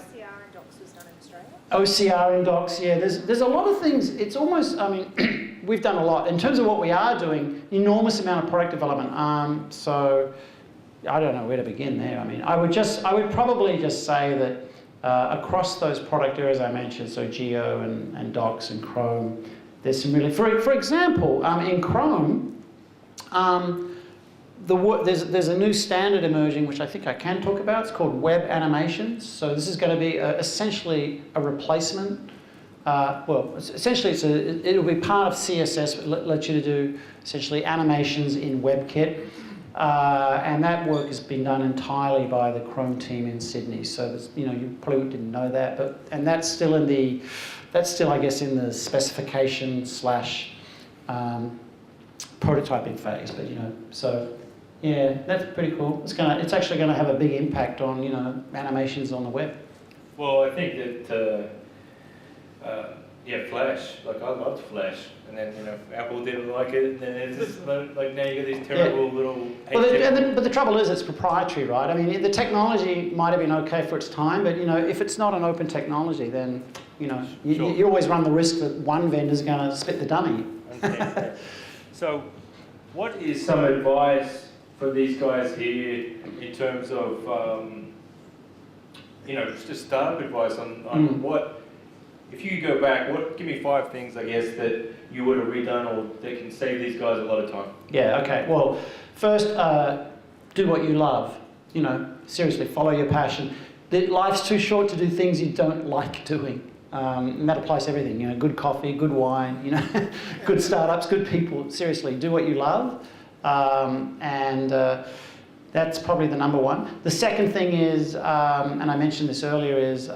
[SPEAKER 1] and docs was done in Australia?
[SPEAKER 4] OCR and docs, yeah. There's a lot of things. It's almost, I mean, we've done a lot. In terms of what we are doing, enormous amount of product development. So I don't know where to begin there. I mean, I would probably just say that across those product areas I mentioned, so Geo and Docs and Chrome, there's some really, for example, in Chrome, there's a new standard emerging, which I think I can talk about. It's called web animations. So this is going to be essentially a replacement. Essentially it'll be part of CSS, but let you to do essentially animations in WebKit. And that work has been done entirely by the Chrome team in Sydney. So you probably didn't know that, and that's still I guess in the specification / prototyping phase. But so yeah, that's pretty cool. It's actually going to have a big impact on animations on the web.
[SPEAKER 2] Well, I think that Flash. Like I loved Flash, and then Apple didn't like it, and then it's just like now you get these terrible little.
[SPEAKER 4] But the trouble is, it's proprietary, right? I mean, the technology might have been okay for its time, but if it's not an open technology, then you always run the risk that one vendor's going to spit the dummy.
[SPEAKER 2] Okay. So, what is some advice for these guys here in terms of just startup advice on what? If you could go back, give me 5 things, I guess, that you would have redone or that can save these guys a lot of time.
[SPEAKER 4] Yeah, okay. Well, first, do what you love. Seriously, follow your passion. Life's too short to do things you don't like doing. And that applies to everything. Good coffee, good wine, good startups, good people. Seriously, do what you love. That's probably the number one. The second thing is, and I mentioned this earlier, is,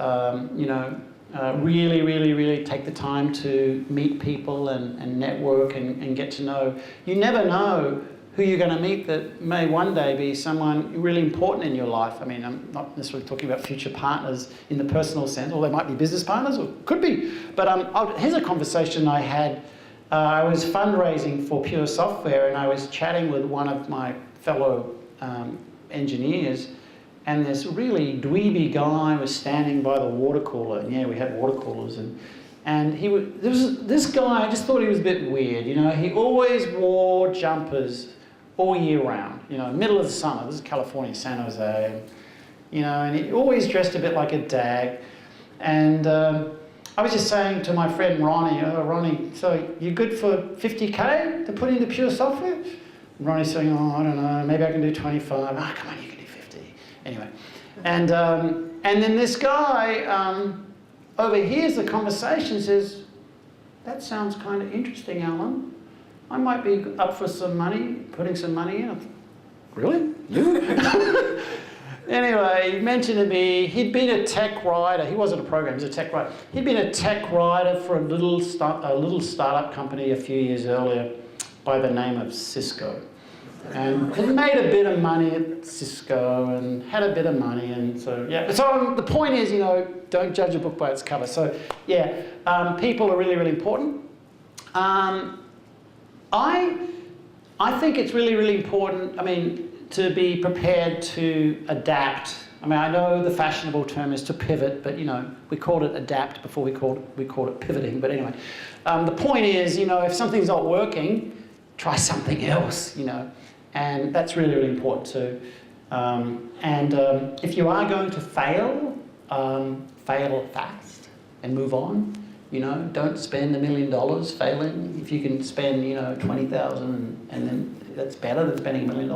[SPEAKER 4] really, really, really take the time to meet people and network and get to know. You never know who you're going to meet that may one day be someone really important in your life. I mean, I'm not necessarily talking about future partners in the personal sense, or they might be business partners, or could be. But here's a conversation I had. I was fundraising for Pure Software, and I was chatting with one of my fellow engineers. And this really dweeby guy was standing by the water cooler. And yeah, we had water coolers. And this guy, I just thought he was a bit weird. He always wore jumpers all year round. Middle of the summer. This is California, San Jose. And he always dressed a bit like a dag. And I was just saying to my friend Ronnie, Ronnie, so you good for 50K to put into Pure Software? And Ronnie's saying, I don't know, maybe I can do 25. Come on, you can do 50. Anyway, and then this guy overhears the conversation, says, that sounds kind of interesting, Alan. I might be up for some money, putting some money in. Really? You? Anyway, he mentioned to me, he'd been a tech writer. He wasn't a programmer, he was a tech writer. He'd been a tech writer for a little startup company a few years earlier by the name of Cisco. And had made a bit of money at Cisco and had a bit of money, and so yeah. So the point is, don't judge a book by its cover. So yeah, people are really, really important. I think it's really, really important. I mean, to be prepared to adapt. I mean, I know the fashionable term is to pivot, but we called it adapt before we called it pivoting. But anyway, the point is, if something's not working, try something else. And that's really, really important too. If you are going to fail, fail fast and move on. Don't spend $1 million failing. If you can spend, 20,000, and then that's better than spending $1 million.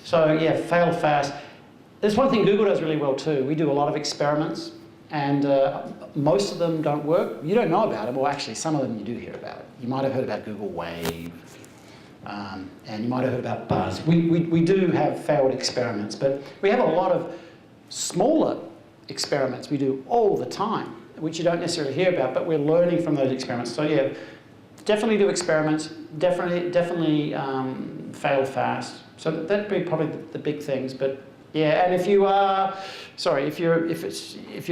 [SPEAKER 4] So yeah, fail fast. There's one thing Google does really well too. We do a lot of experiments, and most of them don't work. You don't know about them, or actually some of them you do hear about. You might have heard about Google Wave. And you might have heard about Buzz. We do have failed experiments, but we have a lot of smaller experiments we do all the time, which you don't necessarily hear about, but we're learning from those experiments. So yeah, definitely do experiments, definitely fail fast. So that'd be probably the big things. But yeah, and if you're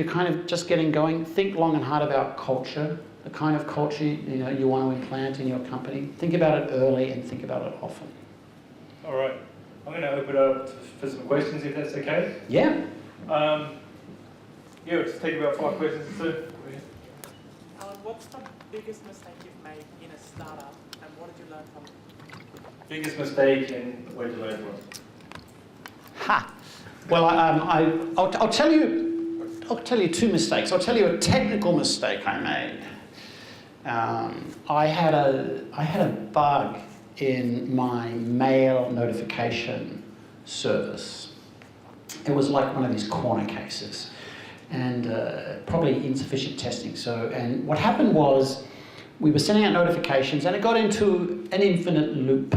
[SPEAKER 4] kind of just getting going, think long and hard about culture. The kind of culture you want to implant in your company. Think about it early and think about it often.
[SPEAKER 2] All right. I'm going to open it up for some questions, if that's okay.
[SPEAKER 4] Yeah.
[SPEAKER 2] We'll just take about 5 questions. So,
[SPEAKER 3] Alan, what's the biggest mistake you've made in a startup, and what did you learn from it?
[SPEAKER 2] Biggest mistake and what did you learn from it?
[SPEAKER 4] Ha. Well, I'll tell you 2 mistakes. I'll tell you a technical mistake I made. I had a bug in my mail notification service. It was like one of these corner cases, and probably insufficient testing. So, and what happened was, we were sending out notifications, and it got into an infinite loop.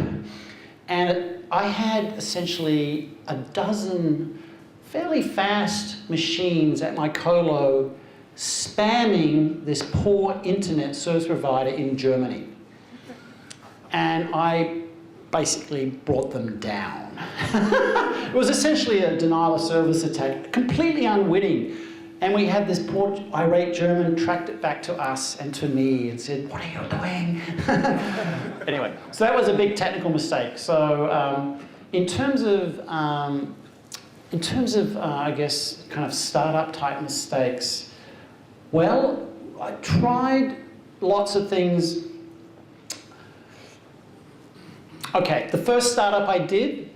[SPEAKER 4] And I had essentially a dozen fairly fast machines at my colo spamming this poor internet service provider in Germany. And I basically brought them down. It was essentially a denial of service attack, completely unwitting. And we had this poor irate German tracked it back to us and to me and said, "What are you doing?" Anyway, so that was a big technical mistake. So in terms of I guess kind of startup type mistakes, well, I tried lots of things. Okay, the first startup I did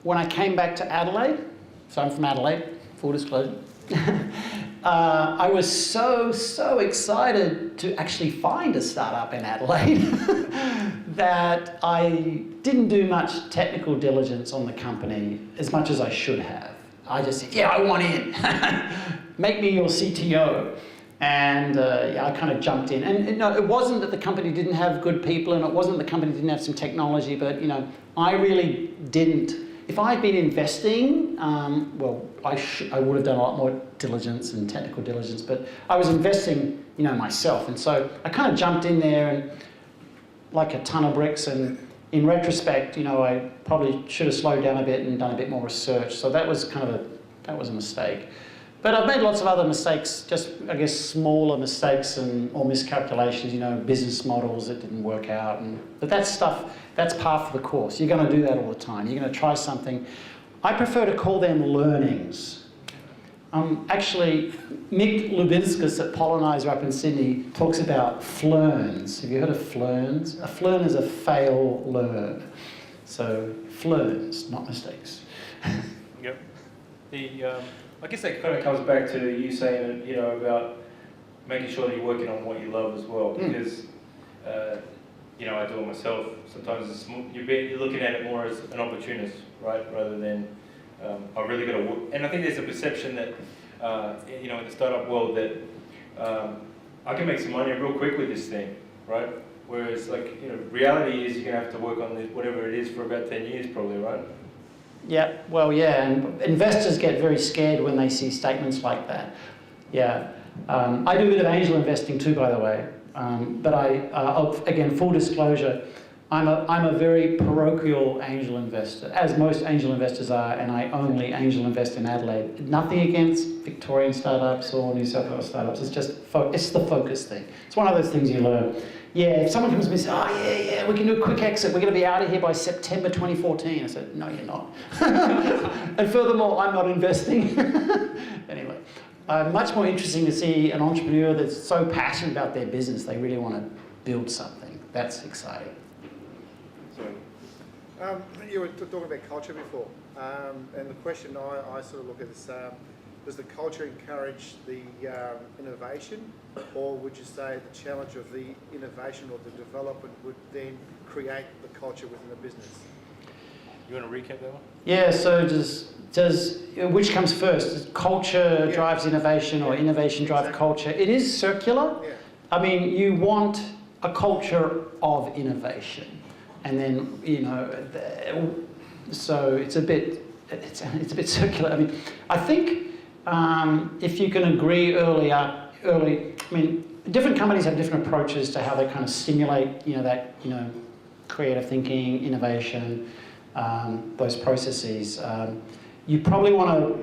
[SPEAKER 4] when I came back to Adelaide, so I'm from Adelaide, full disclosure. I was so excited to actually find a startup in Adelaide that I didn't do much technical diligence on the company as much as I should have. I just said, yeah, I want in. Make me your CTO. And yeah, I kind of jumped in. And no, it wasn't that the company didn't have good people, and it wasn't that the company didn't have some technology, but you know, I really didn't. If I had been investing, well, I would have done a lot more diligence and technical diligence, but I was investing, you know, myself. And so I kind of jumped in there and like a ton of bricks, and in retrospect, you know, I probably should have slowed down a bit and done a bit more research. So that was kind of that was a mistake. But I've made lots of other mistakes, just, I guess, smaller mistakes or miscalculations, you know, business models that didn't work out. But that stuff, that's par for the course. You're going to do that all the time. You're going to try something. I prefer to call them learnings. Actually, Mick Lubinskas at Pollinizer up in Sydney talks about flurns. Have you heard of flurns? A flurn is a fail, learn. So flurns, not mistakes.
[SPEAKER 2] Yep. I guess that kind of comes back to you saying, you know, about making sure that you're working on what you love as well. Because, you know, I do it myself. Sometimes you're looking at it more as an opportunist, right? Rather than, I really got to work. And I think there's a perception that, you know, in the startup world that I can make some money real quick with this thing, right? Whereas, like, you know, reality is you're going to have to work on this, whatever it is for about 10 years probably, right?
[SPEAKER 4] Yeah, well, yeah, and investors get very scared when they see statements like that. Yeah, I do a bit of angel investing too, by the way. But again, full disclosure, I'm a very parochial angel investor, as most angel investors are, and I only angel invest in Adelaide. Nothing against Victorian startups or New South Wales startups. It's just it's the focus thing. It's one of those things you learn. Yeah, if someone comes to me and says, "Oh yeah, we can do a quick exit. We're going to be out of here by September 2014." I said, "No, you're not." And furthermore, I'm not investing. Anyway, much more interesting to see an entrepreneur that's so passionate about their business, they really want to build something. That's exciting.
[SPEAKER 5] You were talking about culture before, and the question I sort of look at is, does the culture encourage the innovation, or would you say the challenge of the innovation or the development would then create the culture within the business?
[SPEAKER 2] You want to recap that one?
[SPEAKER 4] Yeah, so does which comes first? Does culture drives innovation, or innovation drives culture? It is circular.
[SPEAKER 5] Yeah.
[SPEAKER 4] I mean, you want a culture of innovation. And then, you know, so it's a bit circular. I mean, I think if you can agree early, I mean, different companies have different approaches to how they kind of stimulate, you know, creative thinking, innovation, those processes. You probably want to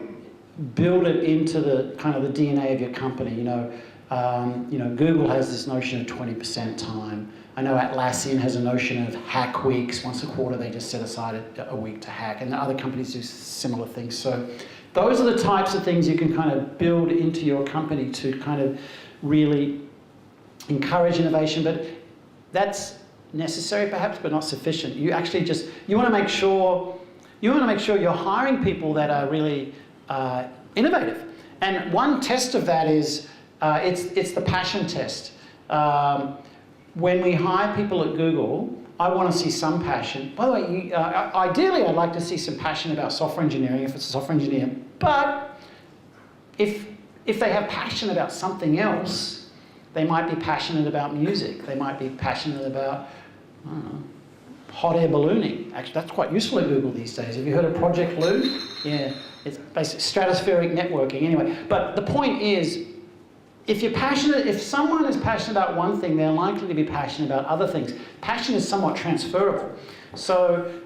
[SPEAKER 4] build it into the kind of the DNA of your company. You know, Google has this notion of 20% time. I know Atlassian has a notion of hack weeks. Once a quarter, they just set aside a week to hack, and other companies do similar things. So those are the types of things you can kind of build into your company to kind of really encourage innovation. But that's necessary, perhaps, but not sufficient. You actually you want to make sure you're hiring people that are really innovative. And one test of that is it's the passion test. When we hire people at Google, I want to see some passion. By the way, ideally I'd like to see some passion about software engineering if it's a software engineer. But if they have passion about something else, they might be passionate about music. They might be passionate about, I don't know, hot air ballooning. Actually, that's quite useful at Google these days. Have you heard of Project Loon? Yeah, it's basically stratospheric networking. Anyway, but the point is, if someone is passionate about one thing, they're likely to be passionate about other things. Passion is somewhat transferable. So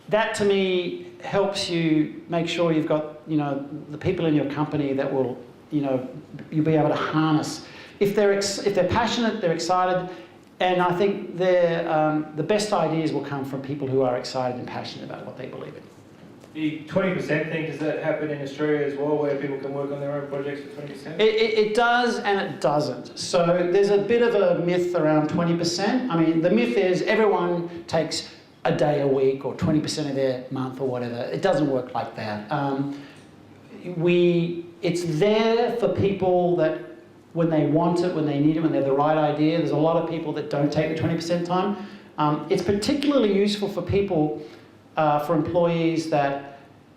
[SPEAKER 4] that to me helps you make sure you've got, the people in your company that will, you'll be able to harness. If they're passionate, they're excited, and I think the best ideas will come from people who are excited and passionate about what they believe in.
[SPEAKER 2] The 20% thing, does that happen in Australia as well, where people can work on their own projects for 20%?
[SPEAKER 4] It does and it doesn't. So there's a bit of a myth around 20%. I mean, the myth is everyone takes a day a week or 20% of their month or whatever. It doesn't work like that. It's there for people that when they want it, when they need it, when they have the right idea. There's a lot of people that don't take the 20% time. It's particularly useful for people, for employees that,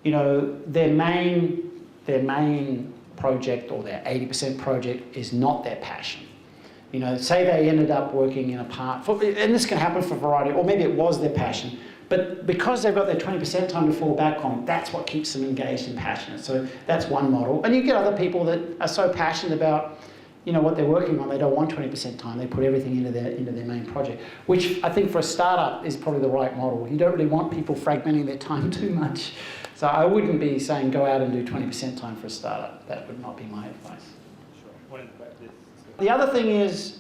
[SPEAKER 4] their main project or their 80% project is not their passion. Say they ended up working in a part, and this can happen for a variety, or maybe it was their passion, but because they've got their 20% time to fall back on, that's what keeps them engaged and passionate. So that's one model. And you get other people that are so passionate about what they're working on, they don't want 20% time. They put everything into their main project, which I think for a startup is probably the right model. You don't really want people fragmenting their time too much. So I wouldn't be saying go out and do 20% time for a startup. That would not be my advice.
[SPEAKER 2] Sure.
[SPEAKER 4] The other thing is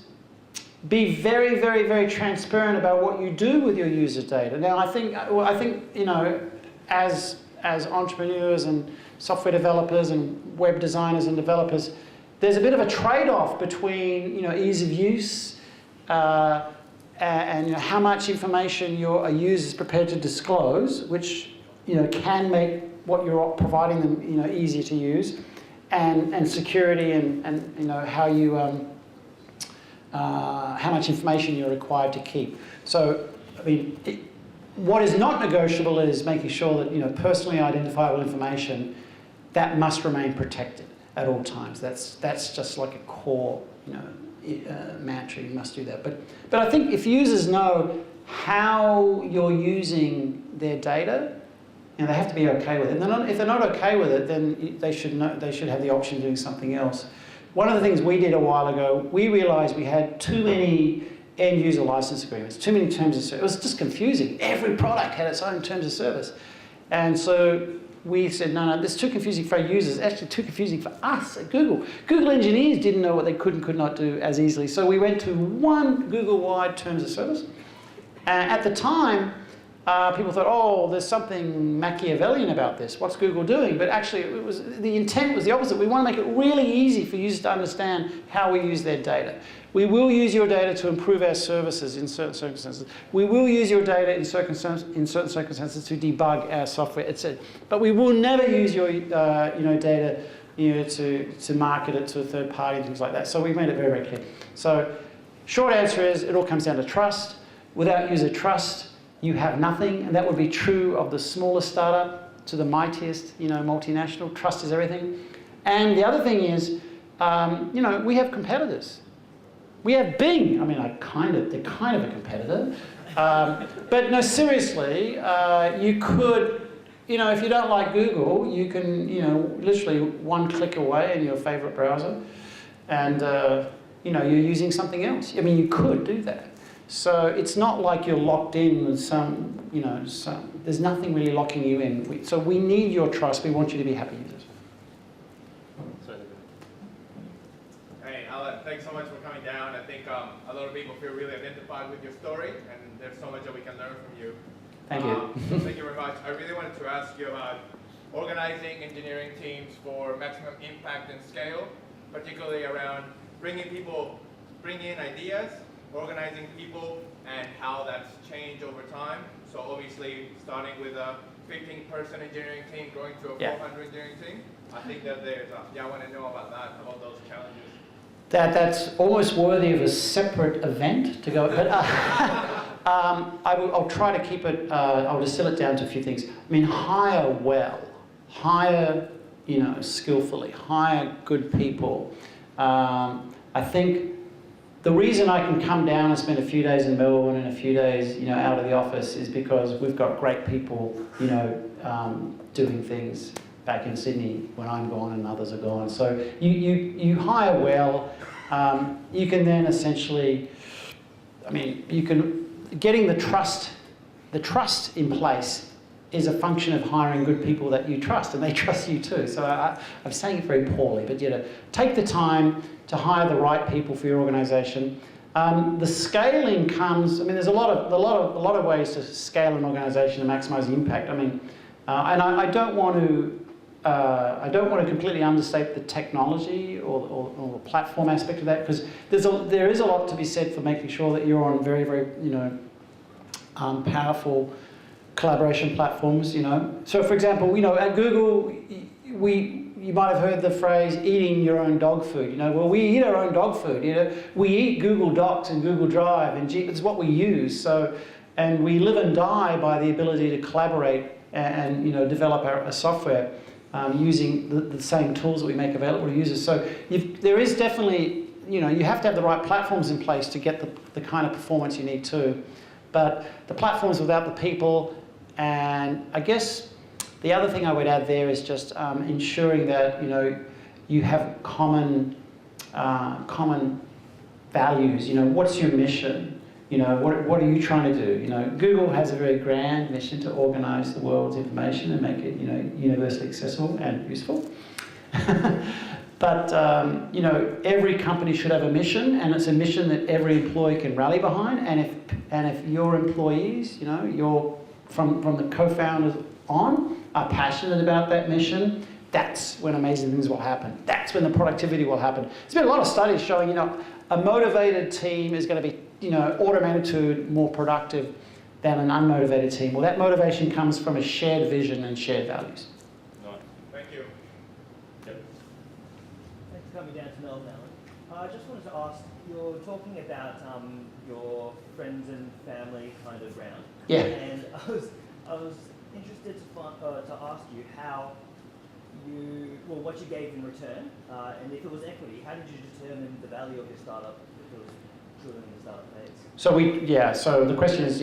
[SPEAKER 4] be very, very, very transparent about what you do with your user data. Now, I think as entrepreneurs and software developers and web designers and developers, there's a bit of a trade-off between ease of use and how much information a user is prepared to disclose, which can make what you're providing them easier to use, and security and how much information you're required to keep. So I mean, what is not negotiable is making sure that personally identifiable information that must remain protected at all times. That's just like a core, mantra. You must do that. But I think if users know how you're using their data, they have to be okay with it. And if they're not okay with it, then they should have the option of doing something else. One of the things we did a while ago, we realised we had too many end user license agreements, too many terms of service. It was just confusing. Every product had its own terms of service, and so we said, no, this is too confusing for our users. It's actually too confusing for us at Google. Google engineers didn't know what they could and could not do as easily. So we went to one Google-wide terms of service. At the time, people thought, oh, there's something Machiavellian about this. What's Google doing? But actually, the intent was the opposite. We want to make it really easy for users to understand how we use their data. We will use your data to improve our services in certain circumstances. We will use your data in certain circumstances to debug our software, etc. But we will never use your data to market it to a third party and things like that. So we've made it very, very clear. So short answer is it all comes down to trust. Without user trust, you have nothing, and that would be true of the smallest startup to the mightiest, multinational. Trust is everything. And the other thing is, we have competitors. We have Bing. I mean, they're kind of a competitor. But no, seriously, you could, if you don't like Google, you can, literally one click away in your favorite browser, and you're using something else. I mean, you could do that. So it's not like you're locked in with there's nothing really locking you in. So we need your trust. We want you to be happy users.
[SPEAKER 6] Hey, Alan, thanks so much for coming down. I think a lot of people feel really identified with your story, and there's so much that we can learn from you.
[SPEAKER 4] Thank you.
[SPEAKER 6] Thank you very much. I really wanted to ask you about organizing engineering teams for maximum impact and scale, particularly around bringing in ideas, organizing people, and how that's changed over time. So obviously, starting with a 15-person engineering team, growing to a 400 engineering team. I think that I want to know about that, about those challenges. That's
[SPEAKER 4] almost worthy of a separate event to go. But I'll try to keep it, I'll distill it down to a few things. I mean, hire well, hire, skillfully, hire good people. I think the reason I can come down and spend a few days in Melbourne and a few days, out of the office is because we've got great people, doing things back in Sydney when I'm gone and others are gone. So you hire well. You can then essentially, getting the trust in place is a function of hiring good people that you trust, and they trust you too. So I'm saying it very poorly, but take the time to hire the right people for your organisation. The scaling comes. There's a lot of ways to scale an organisation and maximise the impact. And I don't want to completely understate the technology or the platform aspect of that, because there is a lot to be said for making sure that you're on very, very powerful collaboration platforms. So for example, at Google, you might have heard the phrase eating your own dog food. Well, we eat our own dog food. We eat Google Docs and Google Drive, and it's what we use. So, and we live and die by the ability to collaborate and develop our software using the same tools that we make available to users. So there is definitely, you have to have the right platforms in place to get the kind of performance you need to. But the platforms without the people, and I guess the other thing I would add there is just ensuring that you have common values. What's your mission? What are you trying to do? Google has a very grand mission to organise the world's information and make it universally accessible and useful. But every company should have a mission, and it's a mission that every employee can rally behind. And if your employees, you're from the co-founders on, are passionate about that mission, that's when amazing things will happen. That's when the productivity will happen. There's been a lot of studies showing, a motivated team is going to be, order of magnitude more productive than an unmotivated team. Well, that motivation comes from a shared vision and shared values.
[SPEAKER 2] Nice.
[SPEAKER 6] Thank you.
[SPEAKER 2] Yep.
[SPEAKER 7] Thanks for coming down to Melbourne, Alan. I just wanted to ask, you're talking about your friends and family kind of round.
[SPEAKER 4] Yeah.
[SPEAKER 7] And I was interested to ask you how what you gave in return, and if it was equity, how did you determine the value of your startup if it was during the startup phase?
[SPEAKER 4] So the question is,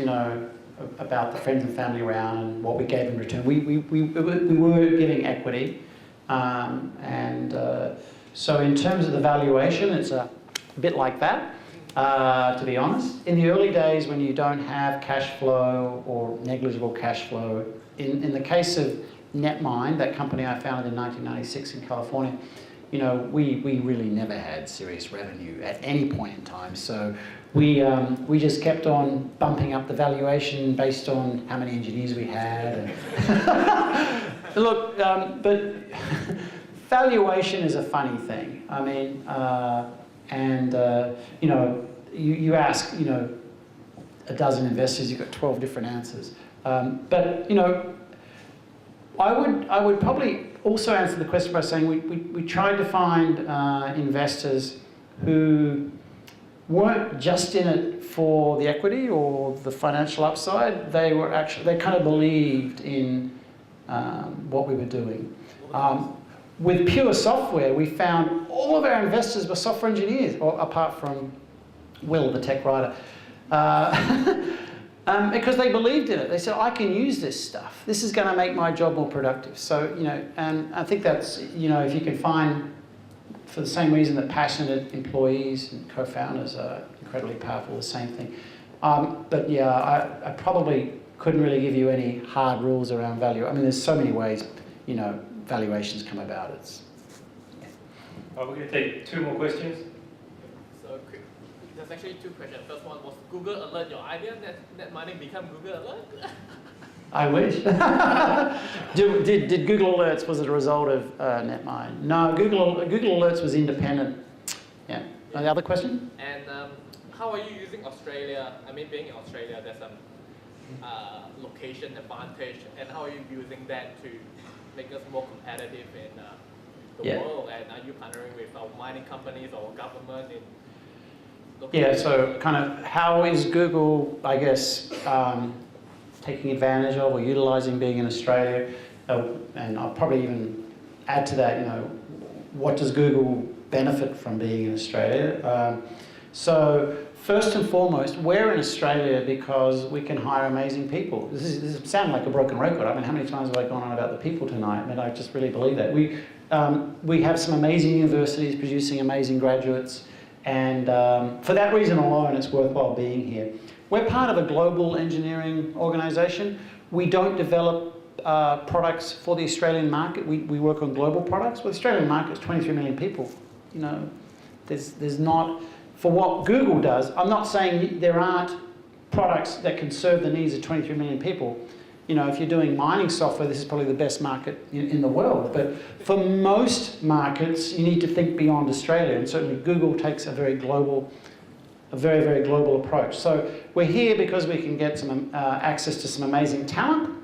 [SPEAKER 4] about the friends and family round and what we gave in return. We were giving equity, so in terms of the valuation, it's a bit like that, to be honest. In the early days, when you don't have cash flow or negligible cash flow, in the case of NetMind, that company I founded in 1996 in California, we really never had serious revenue at any point in time. So we just kept on bumping up the valuation based on how many engineers we had. And look, but valuation is a funny thing. You ask, a dozen investors, you've got 12 different answers. I would probably also answer the question by saying we tried to find investors who weren't just in it for the equity or the financial upside. They kind of believed in what we were doing. With pure software, we found all of our investors were software engineers, or apart from Will, the tech writer. Because they believed in it. They said, I can use this stuff. This is going to make my job more productive. So, and I think that's, if you can find, for the same reason that passionate employees and co-founders are incredibly powerful, the same thing. I probably couldn't really give you any hard rules around value. There's so many ways, valuations come about.
[SPEAKER 2] We're going to take 2 more questions.
[SPEAKER 8] So quick, there's actually 2 questions. First one was Google Alert your idea that mining become Google Alert?
[SPEAKER 4] I wish. Did Google Alerts, was it a result of NetMind? No, Google Alerts was independent. Yeah. The other question?
[SPEAKER 8] And how are you using Australia? Being in Australia, there's some location advantage, and how are you using that to make us more competitive in the world? And are you partnering with our mining companies or government in
[SPEAKER 4] Yeah, so kind of how is Google, I guess, taking advantage of or utilising being in Australia? And I'll probably even add to that, what does Google benefit from being in Australia? So first and foremost, we're in Australia because we can hire amazing people. This sounds like a broken record. I mean, how many times have I gone on about the people tonight? I mean, I just really believe that. We have some amazing universities producing amazing graduates, and for that reason alone, it's worthwhile being here. We're part of a global engineering organisation. We don't develop products for the Australian market. We work on global products. Well, the Australian market is 23 million people. There's not, for what Google does, I'm not saying there aren't products that can serve the needs of 23 million people. If you're doing mining software, this is probably the best market in the world. But for most markets, you need to think beyond Australia, and certainly Google takes a very, very global approach. So we're here because we can get some access to some amazing talent.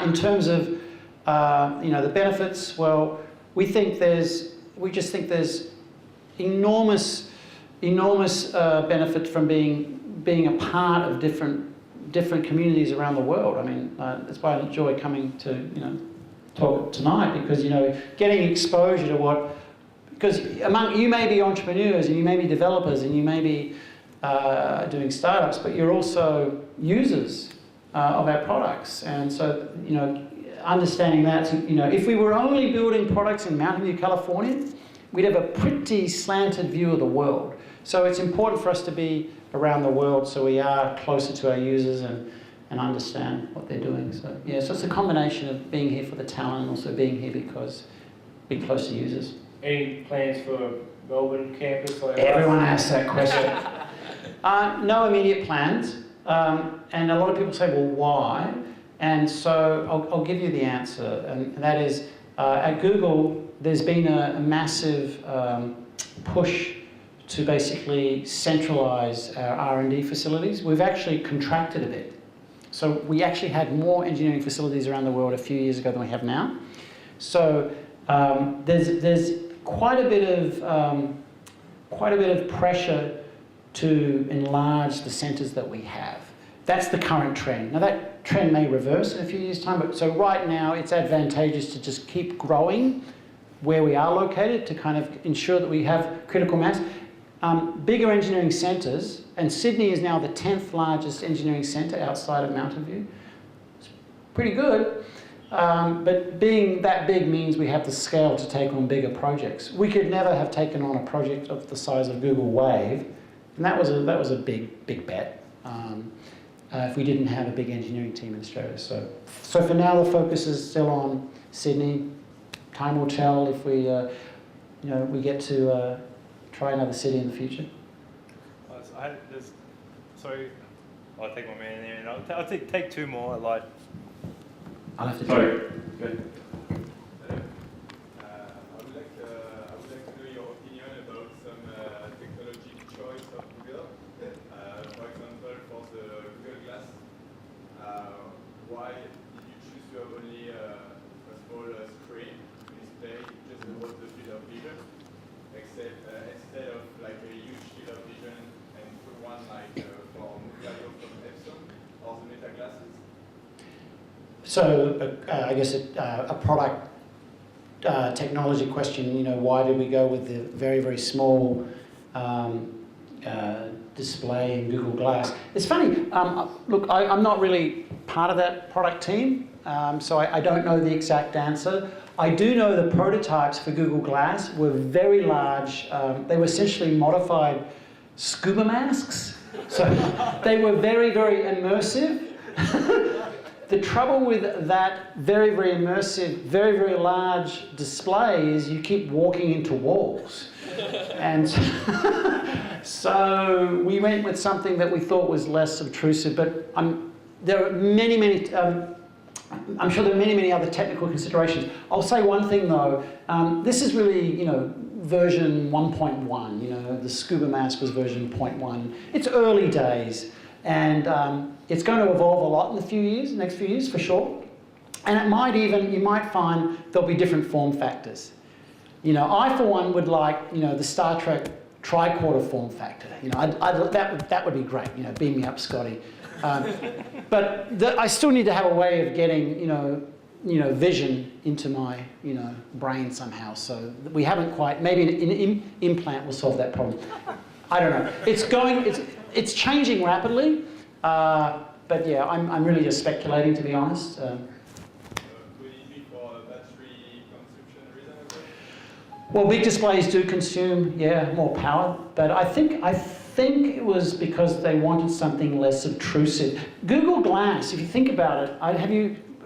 [SPEAKER 4] In terms of the benefits, well, we just think there's enormous benefit from being a part of different communities around the world. I mean, that's why I enjoy coming to talk tonight, because getting exposure to because among you may be entrepreneurs and you may be developers and you may be doing startups, but you're also users of our products. And so understanding that, if we were only building products in Mountain View, California, we'd have a pretty slanted view of the world. So it's important for us to be around the world so we are closer to our users and understand what they're doing. So yeah, so it's a combination of being here for the talent and also being here because we're close to users.
[SPEAKER 2] Any plans for Melbourne campus?
[SPEAKER 4] Everyone asks that question. No immediate plans. And a lot of people say, well, why? And so I'll give you the answer, and that is, at Google, there's been a massive push to basically centralise our R&D facilities. We've actually contracted a bit. So we actually had more engineering facilities around the world a few years ago than we have now. So there's quite a bit of pressure to enlarge the centres that we have. That's the current trend. Now that trend may reverse in a few years' time, but so right now it's advantageous to just keep growing where we are located to kind of ensure that we have critical mass. Bigger engineering centres, and Sydney is now the 10th largest engineering centre outside of Mountain View. It's pretty good, but being that big means we have the scale to take on bigger projects. We could never have taken on a project of the size of Google Wave, and that was a big bet. If we didn't have a big engineering team in Australia. So for now the focus is still on Sydney. Time will tell if we get to try another city in the future.
[SPEAKER 2] Sorry, I'll take my man there, and I'll take two more.
[SPEAKER 4] I'll have to.
[SPEAKER 2] Sorry. Good.
[SPEAKER 6] I would like to know your opinion about some technology choice of Google. For example, for the Google Glass, why did you choose to have only a small screen to display just about the field of vision, instead of like a huge field of vision and put one like for Nokia from Epson or the Meta glasses?
[SPEAKER 4] So I guess a product technology question. Why did we go with the very, very small display in Google Glass? It's funny. Look, I'm not really part of that product team, so I don't know the exact answer. I do know the prototypes for Google Glass were very large. They were essentially modified scuba masks, so they were very, very immersive. The trouble with that very, very immersive, very, very large display is you keep walking into walls. And so we went with something that we thought was less obtrusive, but there are many, I'm sure there are many other technical considerations. I'll say one thing though, this is really, version 1.1, the scuba mask was version 0.1. It's early days, and it's going to evolve a lot in the next few years for sure. And you might find there'll be different form factors. I for one would like, the Star Trek tricorder form factor. You know, that would be great. You know, beam me up, Scotty. But I still need to have a way of getting, you know, vision into my, you know, brain somehow. So we haven't quite. Maybe an implant will solve that problem. I don't know. It's changing rapidly. But yeah, I'm really just speculating, to be honest.
[SPEAKER 9] Could it be for battery consumption reason?
[SPEAKER 4] Well, big displays do consume, yeah, more power. But I think it was because they wanted something less obtrusive. Google Glass, if you think about it,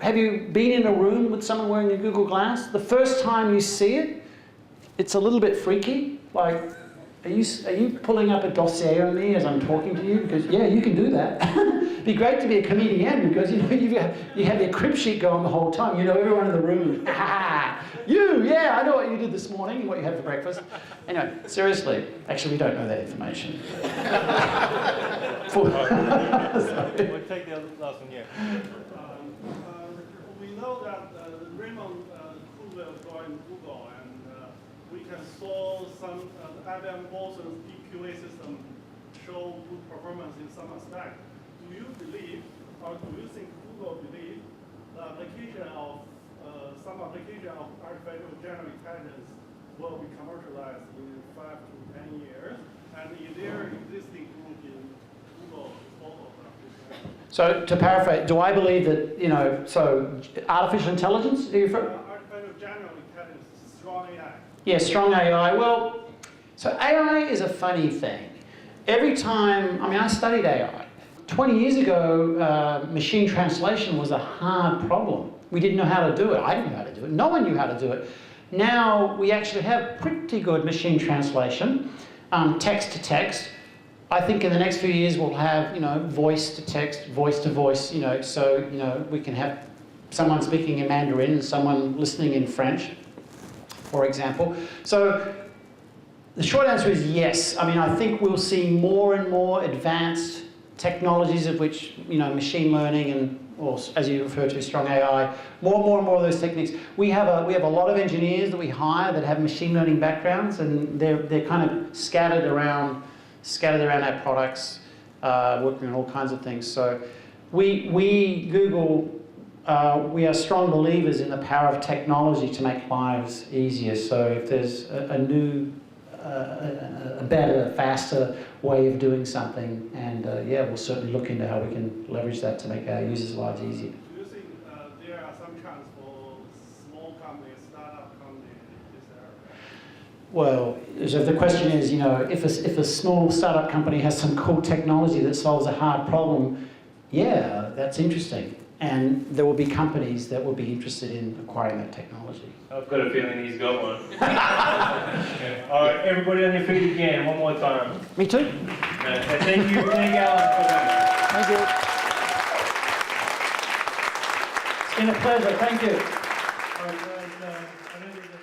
[SPEAKER 4] have you been in a room with someone wearing a Google Glass? The first time you see it, it's a little bit freaky. Like, are you pulling up a dossier on me as I'm talking to you? Because yeah, you can do that. It'd be great to be a comedian because you know you have your crib sheet going the whole time. You know everyone in the room. Yeah, I know what you did this morning, what you had for breakfast. Anyway, seriously, actually we don't know that information.
[SPEAKER 2] We'll take the last one here.
[SPEAKER 10] We know that Raymond Kurzweil joined Google, and we can solve some IBM Watson's DQA system show good performance in some aspect. Do you believe, or do you think Google believe the application of some application of artificial general intelligence will be commercialized in 5 to 10 years? And is there existing group in Google disposal of application?
[SPEAKER 4] So to paraphrase, do I believe that, you know, so artificial intelligence? Are you
[SPEAKER 10] Artificial general intelligence, strong AI.
[SPEAKER 4] Yeah, strong AI. Well, so AI is a funny thing. Every time, I mean, I studied AI. 20 years ago, machine translation was a hard problem. We didn't know how to do it. I didn't know how to do it. No one knew how to do it. Now we actually have pretty good machine translation, text to text. I think in the next few years we'll have, you know, voice to text, voice to voice, you know, so, you know, we can have someone speaking in Mandarin and someone listening in French, for example. So the short answer is yes. I mean, I think we'll see more and more advanced technologies of which, you know, machine learning and, or as you refer to, strong AI, more and more of those techniques. We have a lot of engineers that we hire that have machine learning backgrounds, and they're kind of scattered around our products, working on all kinds of things. So we Google, we are strong believers in the power of technology to make lives easier. So if there's a new, a better, faster way of doing something, and yeah, we'll certainly look into how we can leverage that to make our users' lives easier.
[SPEAKER 10] Do you think there are some chance for small companies, startup companies in this area?
[SPEAKER 4] Well, so the question is, you know, if a small startup company has some cool technology that solves a hard problem, yeah, that's interesting. And there will be companies that will be interested in acquiring that technology.
[SPEAKER 2] I've got a feeling he's got one. Okay. All right, everybody on your feet again, one more time.
[SPEAKER 4] Me too.
[SPEAKER 2] Thank you, Alan, for that.
[SPEAKER 4] Thank you. It's been a pleasure, thank you.
[SPEAKER 2] All right, guys, I know there's a